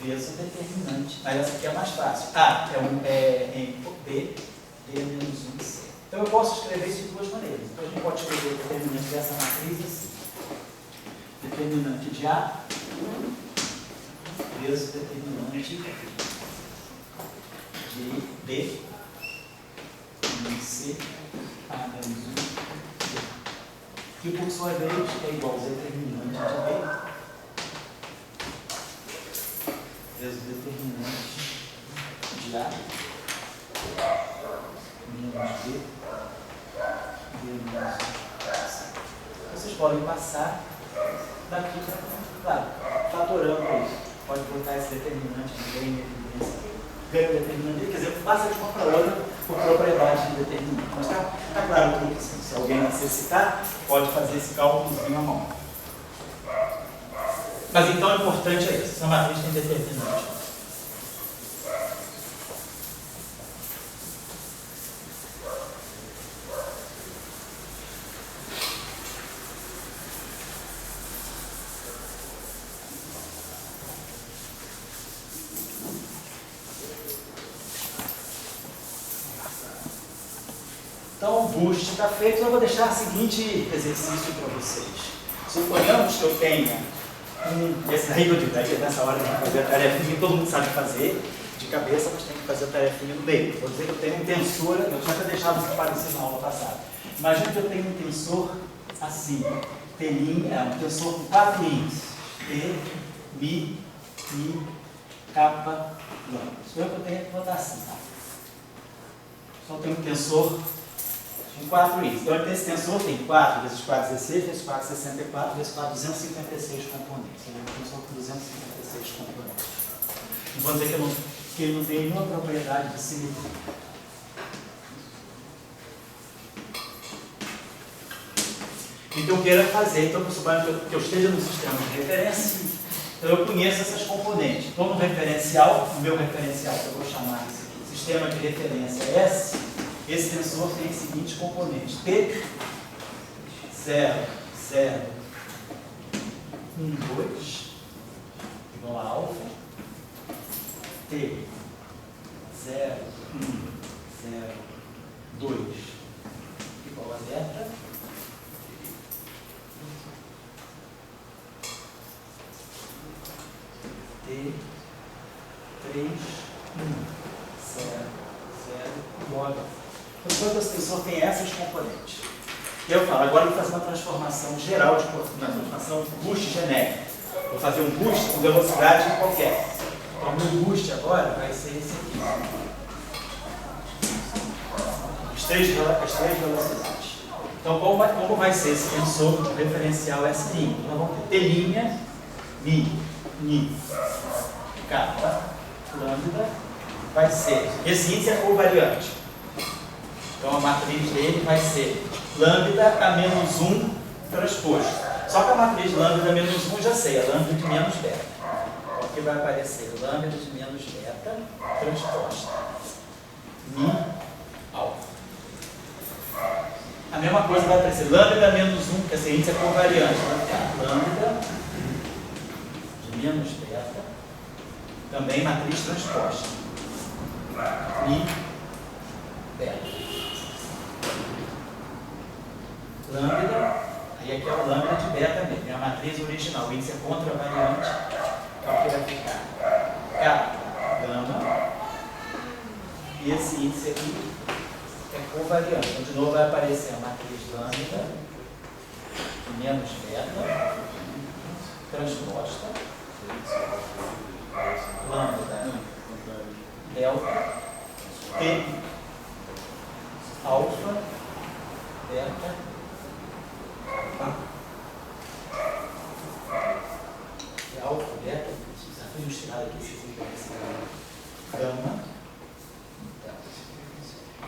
vezes o determinante, mas essa aqui é mais fácil. Em B menos 1C. Então eu posso escrever isso de duas maneiras. Então a gente pode escrever o determinante dessa matriz assim. Determinante de A vezes o determinante de B menos C A menos 1C. Que por sua vez é igual ao determinante de B vezes o determinante de A menos B menos C. Vocês podem passar daqui para claro, fatorando isso. Pode botar esse determinante de B em evidência. Ganha o determinante, quer dizer, passa de uma para outra por propriedade de determinante. Mas está claro o truque, assim, se alguém necessitar, pode fazer esse cálculozinho à mão. Mas então o importante é isso, essa matriz tem determinante. Então o boost está feito, eu vou deixar o seguinte exercício para vocês. Suponhamos que eu tenha esse daí eu digo, nessa hora de fazer a tarefinha, todo mundo sabe fazer de cabeça, mas tem que fazer a tarefinha no meio. Vou dizer que eu tenho um tensor, eu já tinha deixado isso parecido na aula passada. Imagina que eu tenho um tensor assim, um tensor com 4 linhas. T, Mi, Kappa, lambda. Isso é o que eu tenho que botar assim, tá? Só tem um tensor com 4 linhas. Então, esse tensor tem 4 vezes 4, 16, vezes 4, 64, vezes 4, 256 componentes. Ele é um tensor com 256 componentes. Não vou dizer que ele não tem nenhuma propriedade de simetria. Então, eu quero fazer, então, suponho que eu esteja no sistema de referência, então eu conheço essas componentes. Então, no meu referencial, que eu vou chamar isso aqui, sistema de referência S, esse tensor tem os seguintes componentes: T, 0, 0, 1, 2, igual a alfa, T, 0, 1, 0, 2, igual a beta, T, 3, 1, 0, 0, igual a beta. Então, esse tensor tem essas componentes. E eu falo, agora eu vou fazer uma transformação geral, uma transformação boost genérica. Vou fazer um boost com velocidade qualquer. Então, o meu boost agora vai ser esse aqui. As três velocidades. Então, como vai ser esse tensor referencial S'? Nós vamos ter T', Mi, Kappa, lambda, vai ser. Esse índice é covariante. Então a matriz dele vai ser lambda a menos 1 transposto. Só que a matriz lambda a menos 1 já sei, é lambda de menos beta. Então aqui vai aparecer lambda de menos beta transposta. Mi, alfa. A mesma coisa vai aparecer lambda menos 1, que esse índice é covariante. Vai ficar lambda de menos beta, também matriz transposta. Mi, beta. Lambda, aí aqui é o lambda de beta mesmo, é a matriz original, o índice é contravariante, então aqui vai ficar K, gama, e esse índice aqui é covariante, então de novo vai aparecer a matriz lambda de menos beta, transposta, lambda, delta, T, alfa, beta, é alfa, beta, já foi misturado aqui, vocês vão gama.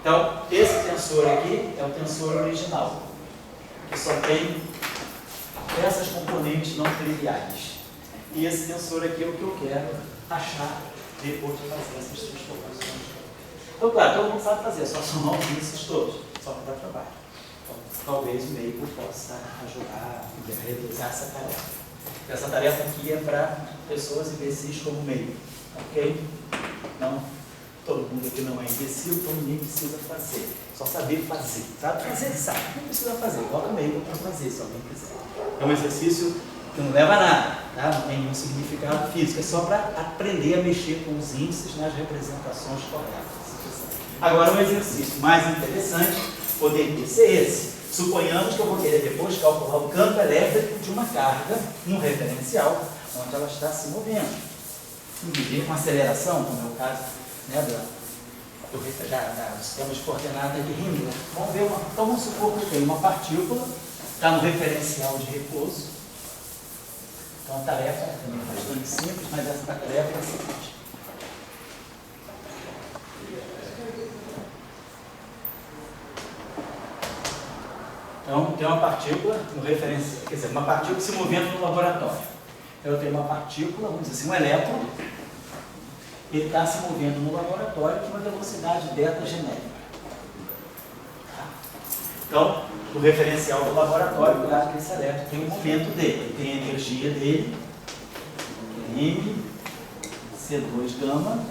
Então, esse tensor aqui é o tensor original, que só tem essas componentes não triviais. E esse tensor aqui é o que eu quero achar depois de fazer essas transformações. Então, claro, todo mundo sabe fazer, só somar os índices todos, só para dar trabalho. Talvez o Maple possa ajudar a reduzir essa tarefa. Essa tarefa aqui é para pessoas imbecis como Maple, ok? Não, todo mundo aqui não é imbecil, então ninguém precisa fazer. Só saber fazer. Sabe fazer, sabe. Não precisa fazer. Coloca o Maple para fazer, se alguém quiser. É um exercício que não leva a nada, tá? Não tem nenhum significado físico. É só para aprender a mexer com os índices nas representações corretas. Agora, um exercício mais interessante poderia ser esse. Suponhamos que eu vou querer depois calcular o campo elétrico de uma carga num referencial onde ela está se movendo. Medir com aceleração, como é o caso, né, do sistema de coordenadas de Rindler. Vamos ver então vamos supor que eu tenho uma partícula, está no referencial de repouso. Então a tarefa é também bastante simples, mas essa tarefa é a seguinte. Então, tem uma partícula no referencial, quer dizer, uma partícula se movendo no laboratório. Então, eu tenho uma partícula, vamos dizer assim, um elétron, ele está se movendo no laboratório com uma velocidade beta genérica. Tá? Então, no referencial do laboratório, cuidado que esse elétron tem o momento dele, tem a energia dele, M, C2 gama,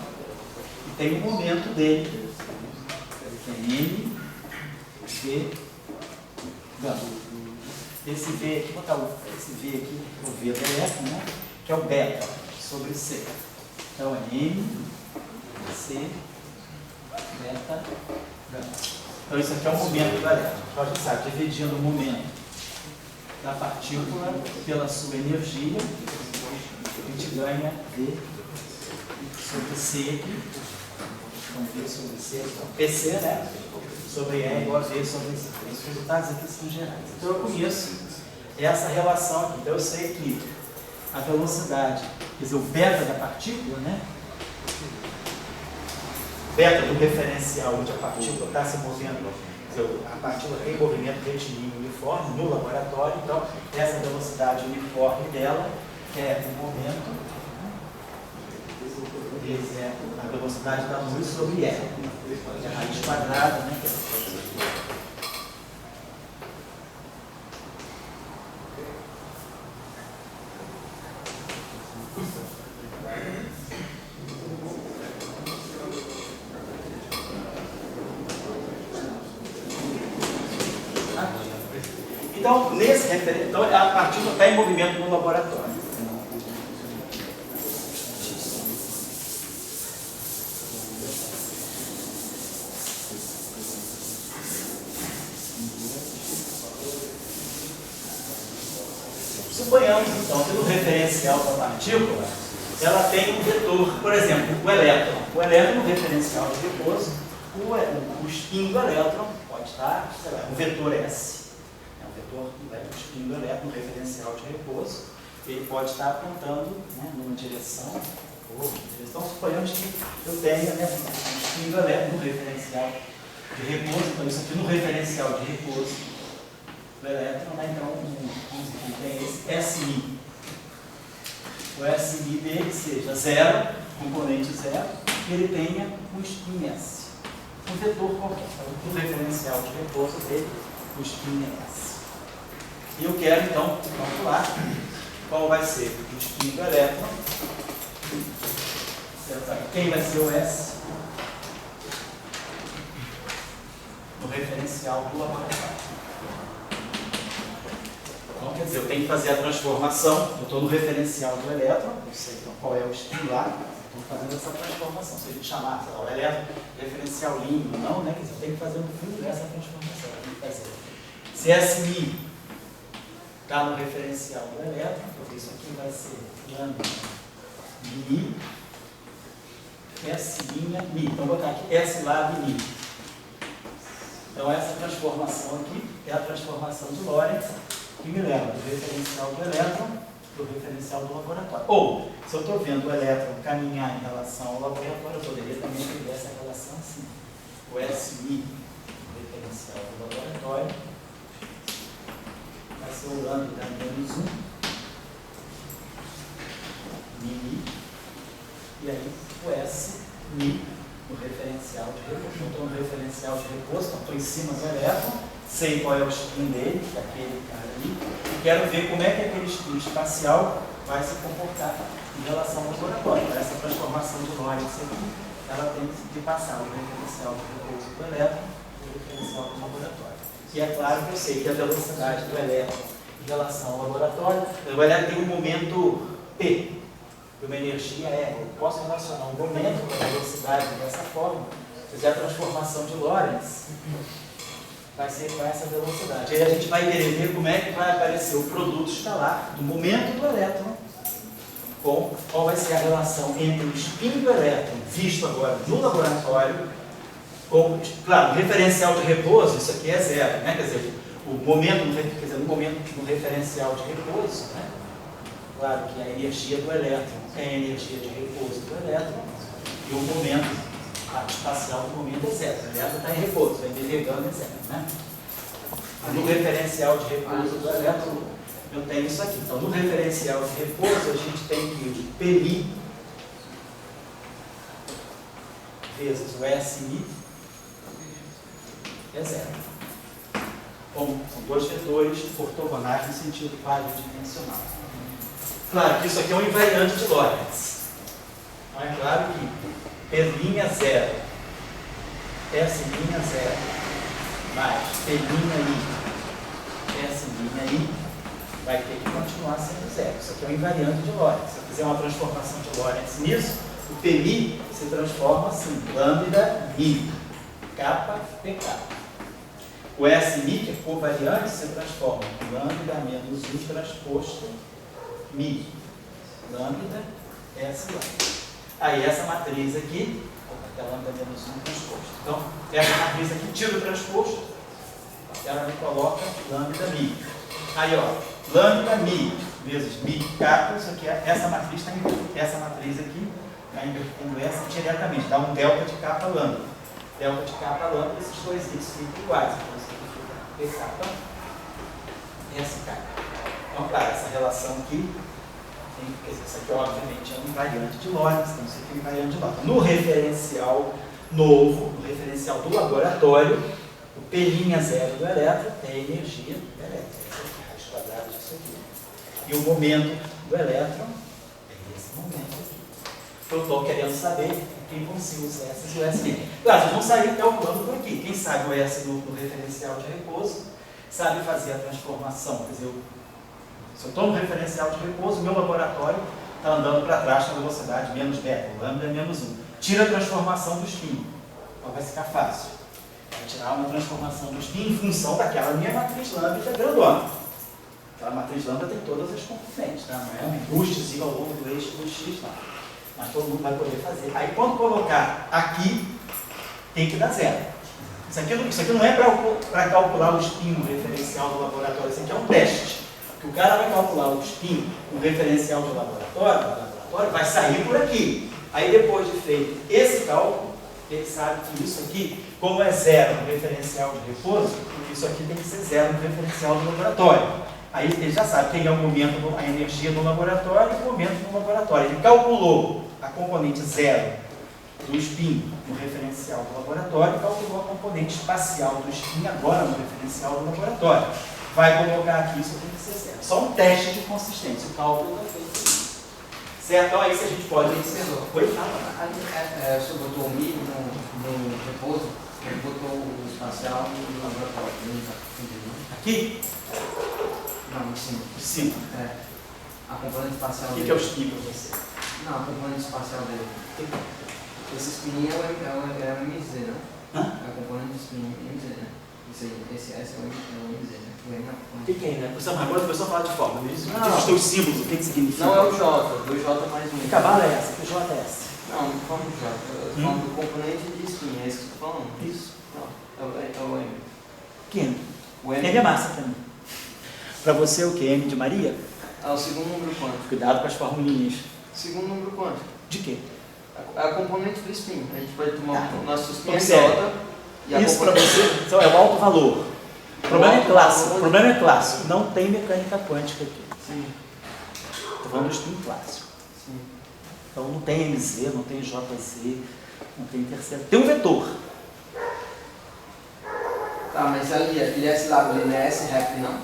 e tem o momento dele, que é M, V, gama. Esse V aqui, vou botar esse V aqui, o V do elétron, né? Que é o beta sobre C. Então é M, C, beta, gama. Então isso aqui é o momento do elétron. Então a gente sabe, dividindo o momento da partícula pela sua energia, a gente ganha V sobre C aqui. Então V sobre C, então PC, né? Sobre E igual a V sobre C. Os resultados aqui são gerais. Então eu conheço essa relação aqui. Então eu sei que a velocidade, quer dizer, o beta da partícula, né? Beta do referencial onde a partícula está se movendo, quer dizer, a partícula tem movimento retilíneo uniforme no laboratório, então essa velocidade uniforme dela é o momento, é a velocidade da luz sobre E. É a raiz quadrada, né? Então, nesse referente, então, a partícula está em movimento no laboratório. Suponhamos, então, que no referencial da partícula, ela tem um vetor, por exemplo, o elétron. O elétron, no referencial de repouso, o spin do elétron pode estar, sei lá, um vetor S. É um vetor que vai o spin do elétron no referencial de repouso. Ele pode estar apontando, né, numa direção ou então suponhamos que eu tenha, né, um spin do elétron no referencial de repouso. Então, isso aqui no referencial de repouso do elétron, né, então, tem esse SI. O SI dele seja zero, componente zero, e ele tenha um spin S. Um vetor qualquer. O referencial de repouso dele, o spin é S. E eu quero, então, calcular qual vai ser o spin do elétron. Quem vai ser o S? No referencial do laboratório. Então, quer dizer, eu tenho que fazer a transformação, eu estou no referencial do elétron, eu sei então, qual é o spin lá, estou fazendo essa transformação. Se a gente chamar, sei lá, o elétron referencial limpo, não, né? Quer dizer, eu tenho que fazer no fundo dessa transformação. Eu tenho que fazer. Se SI está no referencial do elétron, porque isso aqui vai ser lambda mi, S' mi. Então, vou botar aqui S lab mi. Então, essa transformação aqui é a transformação de Lorentz, que me leva do referencial do elétron para o referencial do laboratório. Ou, se eu estou vendo o elétron caminhar em relação ao laboratório, eu poderia também escrever essa relação assim. O SI, referencial do laboratório, vai ser o lambda menos 1, mi, e aí o S, mi, no referencial de repouso. Então, estou no referencial de repouso, então estou em cima do elétron. sei qual é o spin dele, que é aquele cara ali, e quero ver como é que aquele spin espacial vai se comportar em relação ao laboratório. Essa transformação de Lorentz aqui, ela tem que passar o referencial de repouso do elétron e o referencial do laboratório. E é claro que eu sei que a velocidade do elétron em relação ao laboratório, o elétron tem um momento P, e uma energia E. Eu posso relacionar um momento com a velocidade dessa forma, fizer a transformação de Lorentz, vai ser com essa velocidade. Aí a gente vai querer ver como é que vai aparecer o produto escalar do momento do elétron com qual vai ser a relação entre o spin do elétron, visto agora no laboratório, com, claro, o referencial de repouso, isso aqui é zero, né? Quer dizer, o momento, no momento no referencial de repouso, né? Claro que a energia do elétron é a energia de repouso do elétron, e o momento espacial do momento é zero. O elétron está em repouso, vai desligando, é zero, né? No referencial de repouso do elétron, eu tenho isso aqui. Então, no referencial de repouso, a gente tem que o PI vezes o SI é zero. Bom, são dois vetores ortogonais no sentido quadridimensional. Claro que isso aqui é um invariante de Lorentz. Então, é claro que P' zero, S' zero, mais P' I, S' I, vai ter que continuar sendo zero. Isso aqui é um invariante de Lorentz. Se eu fizer uma transformação de Lorentz nisso, o PI se transforma assim, lambda I, kappa, PK. O SI, que é covariante, se transforma em lambda menos U transposto Mi, lambda S lambda. Aí essa matriz aqui, é lambda menos 1 transposto. Então, essa matriz aqui tira o transposto, ela me coloca lambda mi. Aí, ó, lambda mi vezes mi kappa, isso aqui, essa matriz aqui, está invertendo essa diretamente, dá um delta de kappa lambda. Delta de kappa lambda, esses dois x ficam iguais. Então, isso aqui fica P kappa, SK. Então, claro, essa relação aqui, isso aqui obviamente é um invariante de Lorentz, então isso aqui é um invariante de Lorentz. No referencial novo, no referencial do laboratório, o P'0 do elétron é a energia do elétron, esse aqui, raiz quadrada disso aqui. E o momento do elétron é esse momento aqui. Eu estou querendo saber quem vão ser os S e o S. Claro, vocês vão sair calculando por aqui. Quem sabe o S no referencial de repouso, sabe fazer a transformação, quer dizer, se eu estou no referencial de repouso, o meu laboratório está andando para trás com a velocidade menos beta, o lambda é menos 1. Tira a transformação do spin. Então vai ficar fácil. Vai tirar uma transformação do spin em função daquela minha matriz lambda grandona. Aquela matriz lambda tem todas as componentes, tá? Não é um embustezinho ao longo do eixo do X lá. Mas todo mundo vai poder fazer. Aí quando colocar aqui, tem que dar zero. Isso aqui não é para calcular o spin no referencial do laboratório, isso aqui é um teste. O cara vai calcular o spin no referencial do laboratório, vai sair por aqui. Aí depois de feito esse cálculo, ele sabe que isso aqui, como é zero no referencial de repouso, isso aqui tem que ser zero no referencial do laboratório. Aí ele já sabe quem é o momento, a energia do laboratório e o momento do laboratório. Ele calculou a componente zero do spin no referencial do laboratório e calculou a componente espacial do spin agora no referencial do laboratório. Vai colocar aqui, isso tem que ser zero. Só um teste de consistência. O cálculo está feito. Certo? Então, aí se a gente pode observar. Oi? Você botou o Mi no repouso, ele botou o espacial no laboratório. Aqui? Não, em cima. Em cima. É. A componente espacial O dele. que é o spin para você? Não, a componente espacial dele. Esse spin é o MZ, né? Hã? É a componente do spin MZ, né? Esse S é o MZ, né? O que é, né? Agora a pessoa fala de forma. Diz Não. os teus símbolos, o que significa? Não é o J, o J mais um. Que cavalo é essa? Que J é essa? Não, não falo do J. Eu estou falando do componente de spin, é isso que eu estou falando. Isso. Não, é o M. Que M? O M M é massa para mim. Para você o que? M de Maria? é o segundo número quântico. Cuidado com as formulinhas. Segundo número quântico. De quê? A componente do spin. A gente pode tomar o nosso spin é Observe. J. E a Isso para componente... você então, é o alto valor. O problema é alto clássico. valor. O problema é clássico. Não tem mecânica quântica aqui. Sim. Estou falando do spin clássico. Sim. Então não tem MZ, não tem JZ, não tem terceiro. Tem um vetor. Tá, mas ali, esse lado ali não é S-rep, não?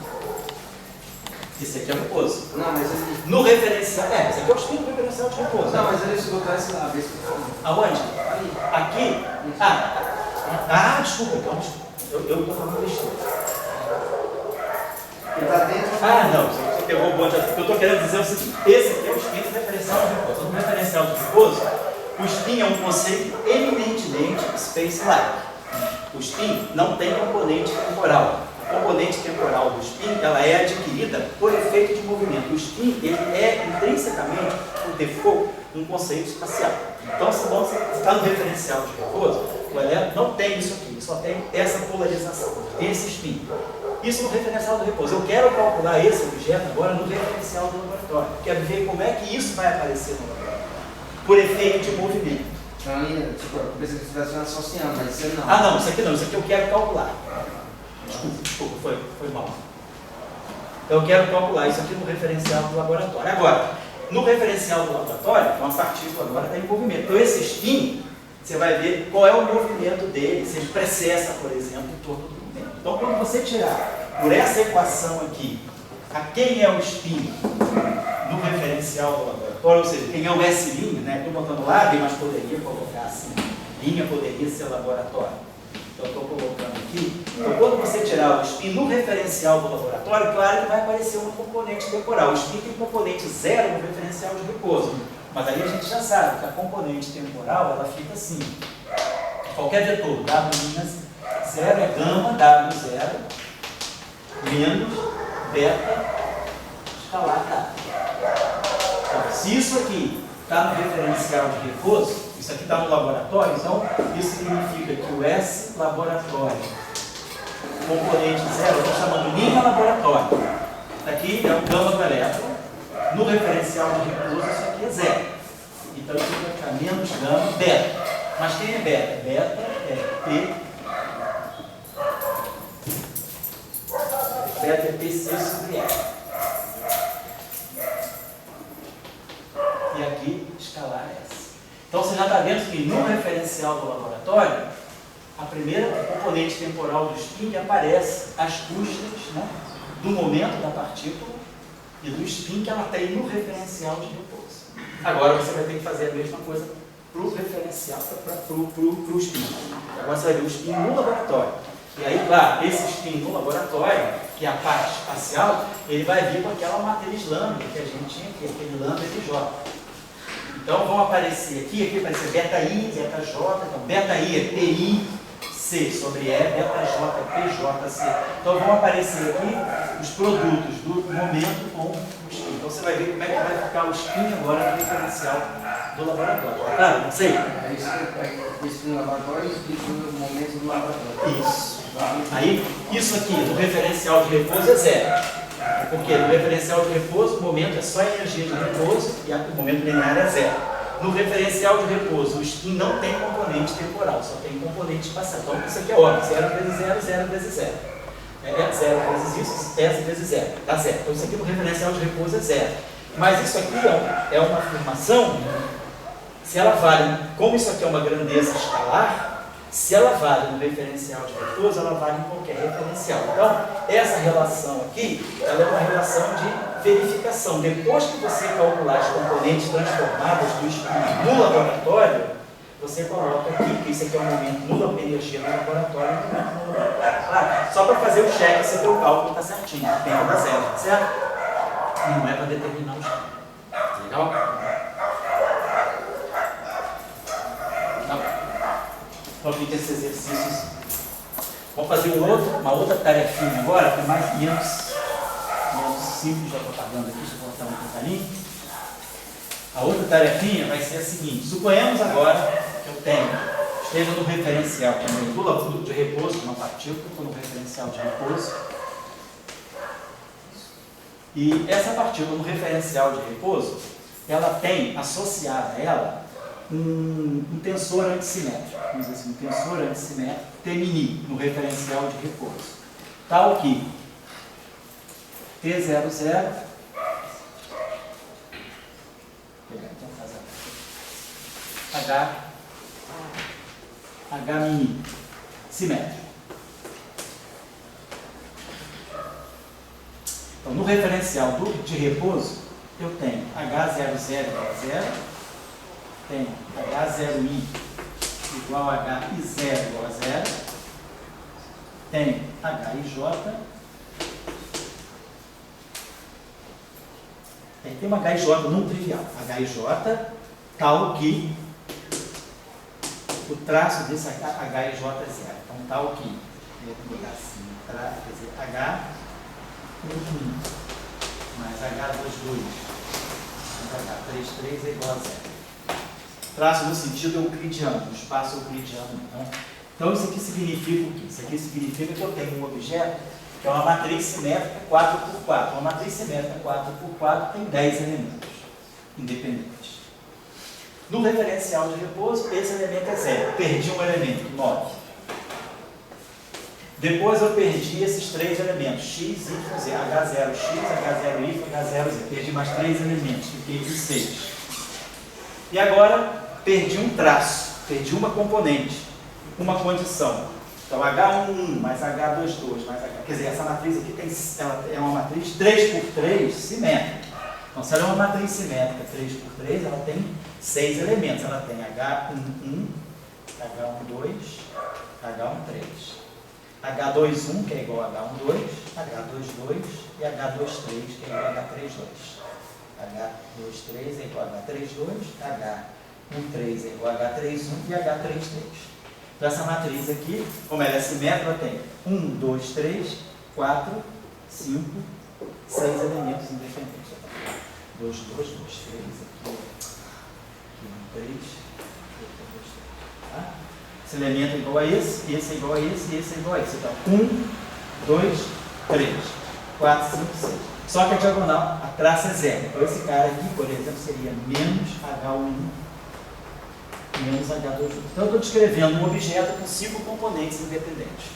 Esse aqui é o repouso. Não, mas ali... No referencial, esse aqui é o spin do referencial de repouso. Não, mas ali se botar esse lado, esse Aonde? ali. Aqui? Desculpa, então, desculpa. Eu estou falando besteira. Ele tá dentro... Não, você pegou o bonde. O que eu estou querendo dizer é o seguinte: esse aqui é o spin do referencial de repouso. No referencial de repouso, o spin é um conceito eminentemente space-like. O spin não tem componente temporal. A componente temporal do spin ela é adquirida por efeito de movimento. O spin ele é intrinsecamente, por default, um conceito espacial. Então, se você está no referencial de repouso, o elétron não tem isso aqui, só tem essa polarização, esse spin. Isso no referencial do repouso. Eu quero calcular esse objeto agora no referencial do laboratório. Quero ver como é que isso vai aparecer no laboratório, por efeito de movimento. Então, tipo, eu pensei que você estivesse associando, mas isso não. Não, isso aqui não, isso aqui eu quero calcular. Desculpa, foi mal. Então eu quero calcular isso aqui no referencial do laboratório. Agora, no referencial do laboratório, uma partícula agora está em movimento. Então esse spin, você vai ver qual é o movimento dele, se ele precessa, por exemplo, em torno do movimento. Então quando você tirar por essa equação aqui, a quem é o spin no referencial do laboratório, ou seja, quem é o S', né? Estou botando lá, mas poderia colocar assim, linha poderia ser laboratório. Então estou colocando aqui. Então quando você tirar o spin no referencial do laboratório, claro que vai aparecer um componente temporal. O spin tem componente zero no referencial de repouso. Mas aí a gente já sabe que a componente temporal ela fica assim. Qualquer vetor, W' 0 é gama, W0, menos beta, escalar K. Então, se isso aqui está no referencial de repouso, isso aqui está no laboratório, então isso significa que o S laboratório, componente zero, eu estou chamando linha laboratório. Aqui é o gama do elétron, no referencial de repouso isso aqui é zero. Então isso vai ficar menos gama, beta. Mas quem é beta? Beta é P. Beta é PC sobre E. E aqui, escalar S. Então você já está vendo que no referencial do laboratório, a primeira componente temporal do spin aparece às custas, né, do momento da partícula e do spin que ela tem no referencial de repouso. Agora você vai ter que fazer a mesma coisa para o referencial, para o spin. Agora você vai ver o spin no laboratório. E aí, claro, esse spin no laboratório, que é a parte espacial, ele vai vir com aquela matriz lambda que a gente tinha aqui, aquele lambda de J. Então vão aparecer aqui vai aparecer beta I, beta J, então beta I é PI C sobre E, beta J é PJC. Então vão aparecer aqui os produtos do momento com o spin. Então você vai ver como é que vai ficar o spin agora no referencial do laboratório. Claro, não sei? É isso que o spin no laboratório e o spin no momento do laboratório. Isso. Aí, isso aqui no referencial de repouso é zero. Porque no referencial de repouso, o momento é só energia de repouso e o momento linear é zero. No referencial de repouso, o spin não tem componente temporal, só tem componente espacial. Então isso aqui é óbvio, 0 vezes 0, 0 vezes 0. É 0 vezes isso, S vezes 0, dá 0. Então isso aqui no referencial de repouso é 0. Mas isso aqui é uma afirmação, se ela vale, como isso aqui é uma grandeza escalar, se ela vale no referencial de repouso, ela vale em qualquer referencial. Então, essa relação aqui, ela é uma relação de verificação. Depois que você calcular as componentes transformadas do spin no laboratório, você coloca aqui, que isso aqui é um momento nula energia no laboratório e um momento no laboratório. Claro, só para fazer o cheque, se o teu cálculo está certinho, tem que dar zero, certo? Não é para determinar o spin. Legal? Então fica esses exercícios. Vamos fazer uma outra tarefinha agora, que é menos simples, já estou apagando aqui, deixa eu botar um detalhinho. A outra tarefinha vai ser a seguinte: suponhamos agora que eu esteja no referencial também do de repouso, uma partícula, estou no referencial de repouso. E essa partícula no referencial de repouso, ela tem associada a ela um tensor antissimétrico, vamos dizer assim, um tensor antissimétrico T' no referencial de repouso, tal que T00, H' simétrico. Então, no referencial de repouso, eu tenho H00 igual a 0, tenho H0i igual a HI0 igual a 0, tenho HIJ, tem uma HIJ não trivial, HIJ tal que o traço desse HIJ é 0, então tal que, eu vou botar assim, quer dizer, H11 mais H22 mais H33 é igual a 0. Traço no sentido euclidiano, no espaço euclidiano. Então isso aqui significa o quê? Isso aqui significa que eu tenho um objeto que é uma matriz simétrica 4x4. Uma matriz simétrica 4x4 tem 10 elementos independentes. No referencial de repouso, esse elemento é 0. Perdi um elemento, 9. Depois eu perdi esses 3 elementos, x, y, z, H0x, H0y, H0z. Perdi mais 3 elementos, fiquei com 6. E agora perdi um traço, perdi uma componente, uma condição. Então H11 mais H22 mais H... Quer dizer, essa matriz aqui ela é uma matriz 3x3 simétrica. Então se ela é uma matriz simétrica 3x3, ela tem 6 elementos. Ela tem H11, H12, H13. H21, que é igual a H12, H22 e H23, que é igual a H32. H23 é igual a H32, H13 é igual a H31 e H33. Então essa matriz aqui, como ela é simétrica, ela tem 1, 2, 3, 4, 5, 6 elementos independentes. 2, 2, 2, 3, aqui 1, 3, 2, 3. Tá? Esse elemento é igual a esse é igual a esse e esse é igual a esse. Então, 1, 2, 3, 4, 5, 6. Só que a diagonal, a traça é 0. Então, esse cara aqui, por exemplo, seria menos H1, menos H2. Então, eu estou descrevendo um objeto com 5 componentes independentes.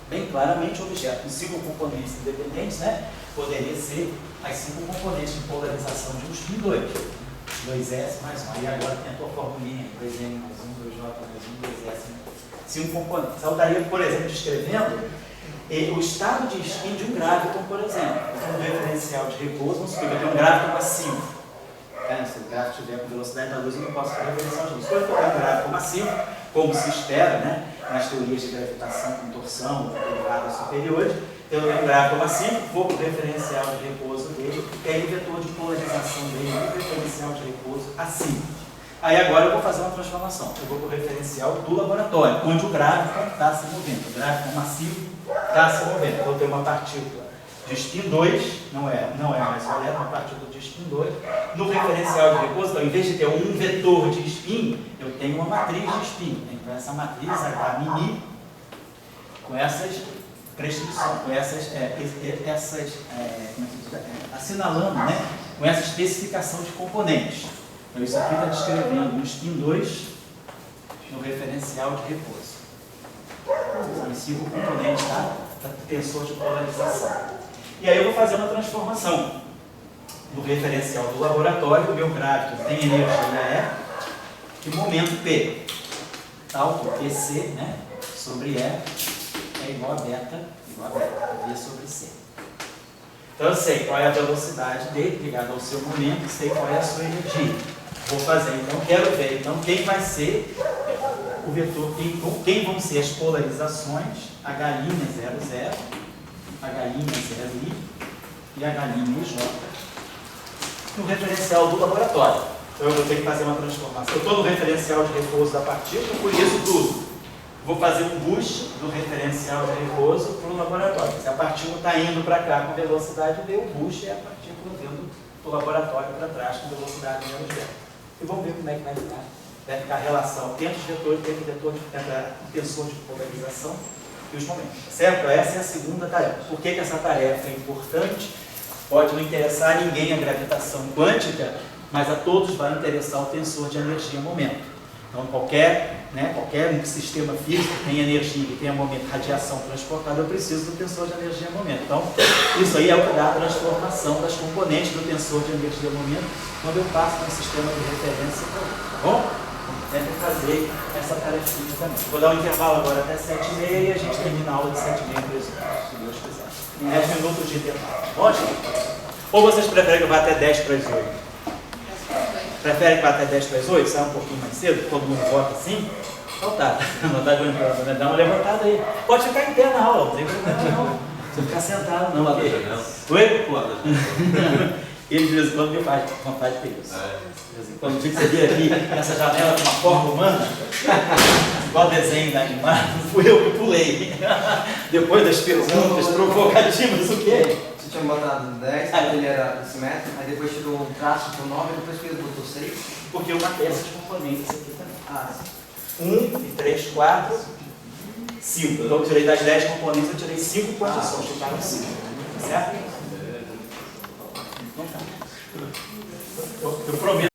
Bem claramente, um objeto com 5 componentes independentes, né? Poderia ser as 5 componentes de polarização de um spin 2. 2S mais 1. E agora tem a tua formulinha, 2N mais 1, 2J mais 1, 2S. 5 componentes. Eu estaria, por exemplo, descrevendo o estado de spin de um gráviton, por exemplo. Então, no referencial de repouso, vamos supor que eu tenho um gráviton massivo. Se o gráfico estiver com velocidade da luz, eu não posso fazer referencial de luz. Quando eu tenho um gráfico massivo, como se espera, né, nas teorias de gravitação com torção, derivadas superiores, eu tenho um gráfico massivo, vou para o referencial de repouso dele, e aí o vetor de polarização dele no referencial de repouso acima. Aí agora eu vou fazer uma transformação. Eu vou para o referencial do laboratório, onde o gráfico está se movendo. O gráfico massivo está se movendo. Eu vou ter uma partícula de spin 2, não é mais valendo, uma partícula de spin 2. No referencial de repouso, então, em vez de ter um vetor de spin, eu tenho uma matriz de spin. Então essa matriz, H', com essas prescrições, com assinalando, né, com essa especificação de componentes. Então isso aqui está descrevendo um spin 2 no referencial de repouso. São os 5 componentes da tensor de polarização. E aí eu vou fazer uma transformação. No referencial do laboratório, o meu gráfico tem energia E e momento P. Tal que PC, né, sobre E é igual a beta, V sobre C. Então eu sei qual é a velocidade dele, ligada ao seu momento, sei qual é a sua energia. Vou fazer, então quero ver então, quem vai ser o vetor, quem vão ser as polarizações H'00, H'0i e H''ij no referencial do laboratório. Então eu vou ter que fazer uma transformação. Eu estou no referencial de repouso da partícula, por isso tudo. Vou fazer um boost do referencial de repouso para o laboratório. Se a partícula está indo para cá com velocidade v, o boost é a partícula vindo do laboratório para trás com velocidade menos v. E vamos ver como é que vai ficar. Vai ficar a relação entre os vetores, entre o tensor de polarização e os momentos. Certo? Essa é a segunda tarefa. Por que essa tarefa é importante? Pode não interessar a ninguém a gravitação quântica, mas a todos vai interessar o tensor de energia-momento. Então, qualquer sistema físico que tenha energia, que tenha momento, radiação transportada, eu preciso do tensor de energia-momento. Então, isso aí é o que dá a transformação das componentes do tensor de energia-momento quando eu passo para um sistema de referência. Tá bom? Deve fazer fazer essa tarefinha também. Vou dar um intervalo agora até 7h30 e a gente termina a aula de 7h30 para se Deus quiser. 10 minutos de intervalo. Ótimo? Ou vocês preferem que eu vá até 10 para as 8? Preferem que vá até 10 para as 8? Sai um pouquinho mais cedo, todo mundo vota assim? Então tá, não está aguentando, né? Dá uma levantada aí. Pode ficar em pé na aula, não tem problema não. Você ficar sentado não. Pula da janela. Oi? Ele de vez em quando me faz vontade de ter isso. De vez em quando eu você vê aqui nessa janela com uma forma humana, igual desenho da animada, fui eu que pulei. Depois das perguntas provocativas, o quê? Você tinha botado 10, quando ele era simétrico, aí depois tirou um traço por 9, depois fez botou 6. Porque eu marquei essas componentes aqui também. Ah, 1 e 3, 4, 5. Então eu tirei das 10 componentes, eu tirei 5 condições, ficaram 5. Certo? Então tá. Eu prometo.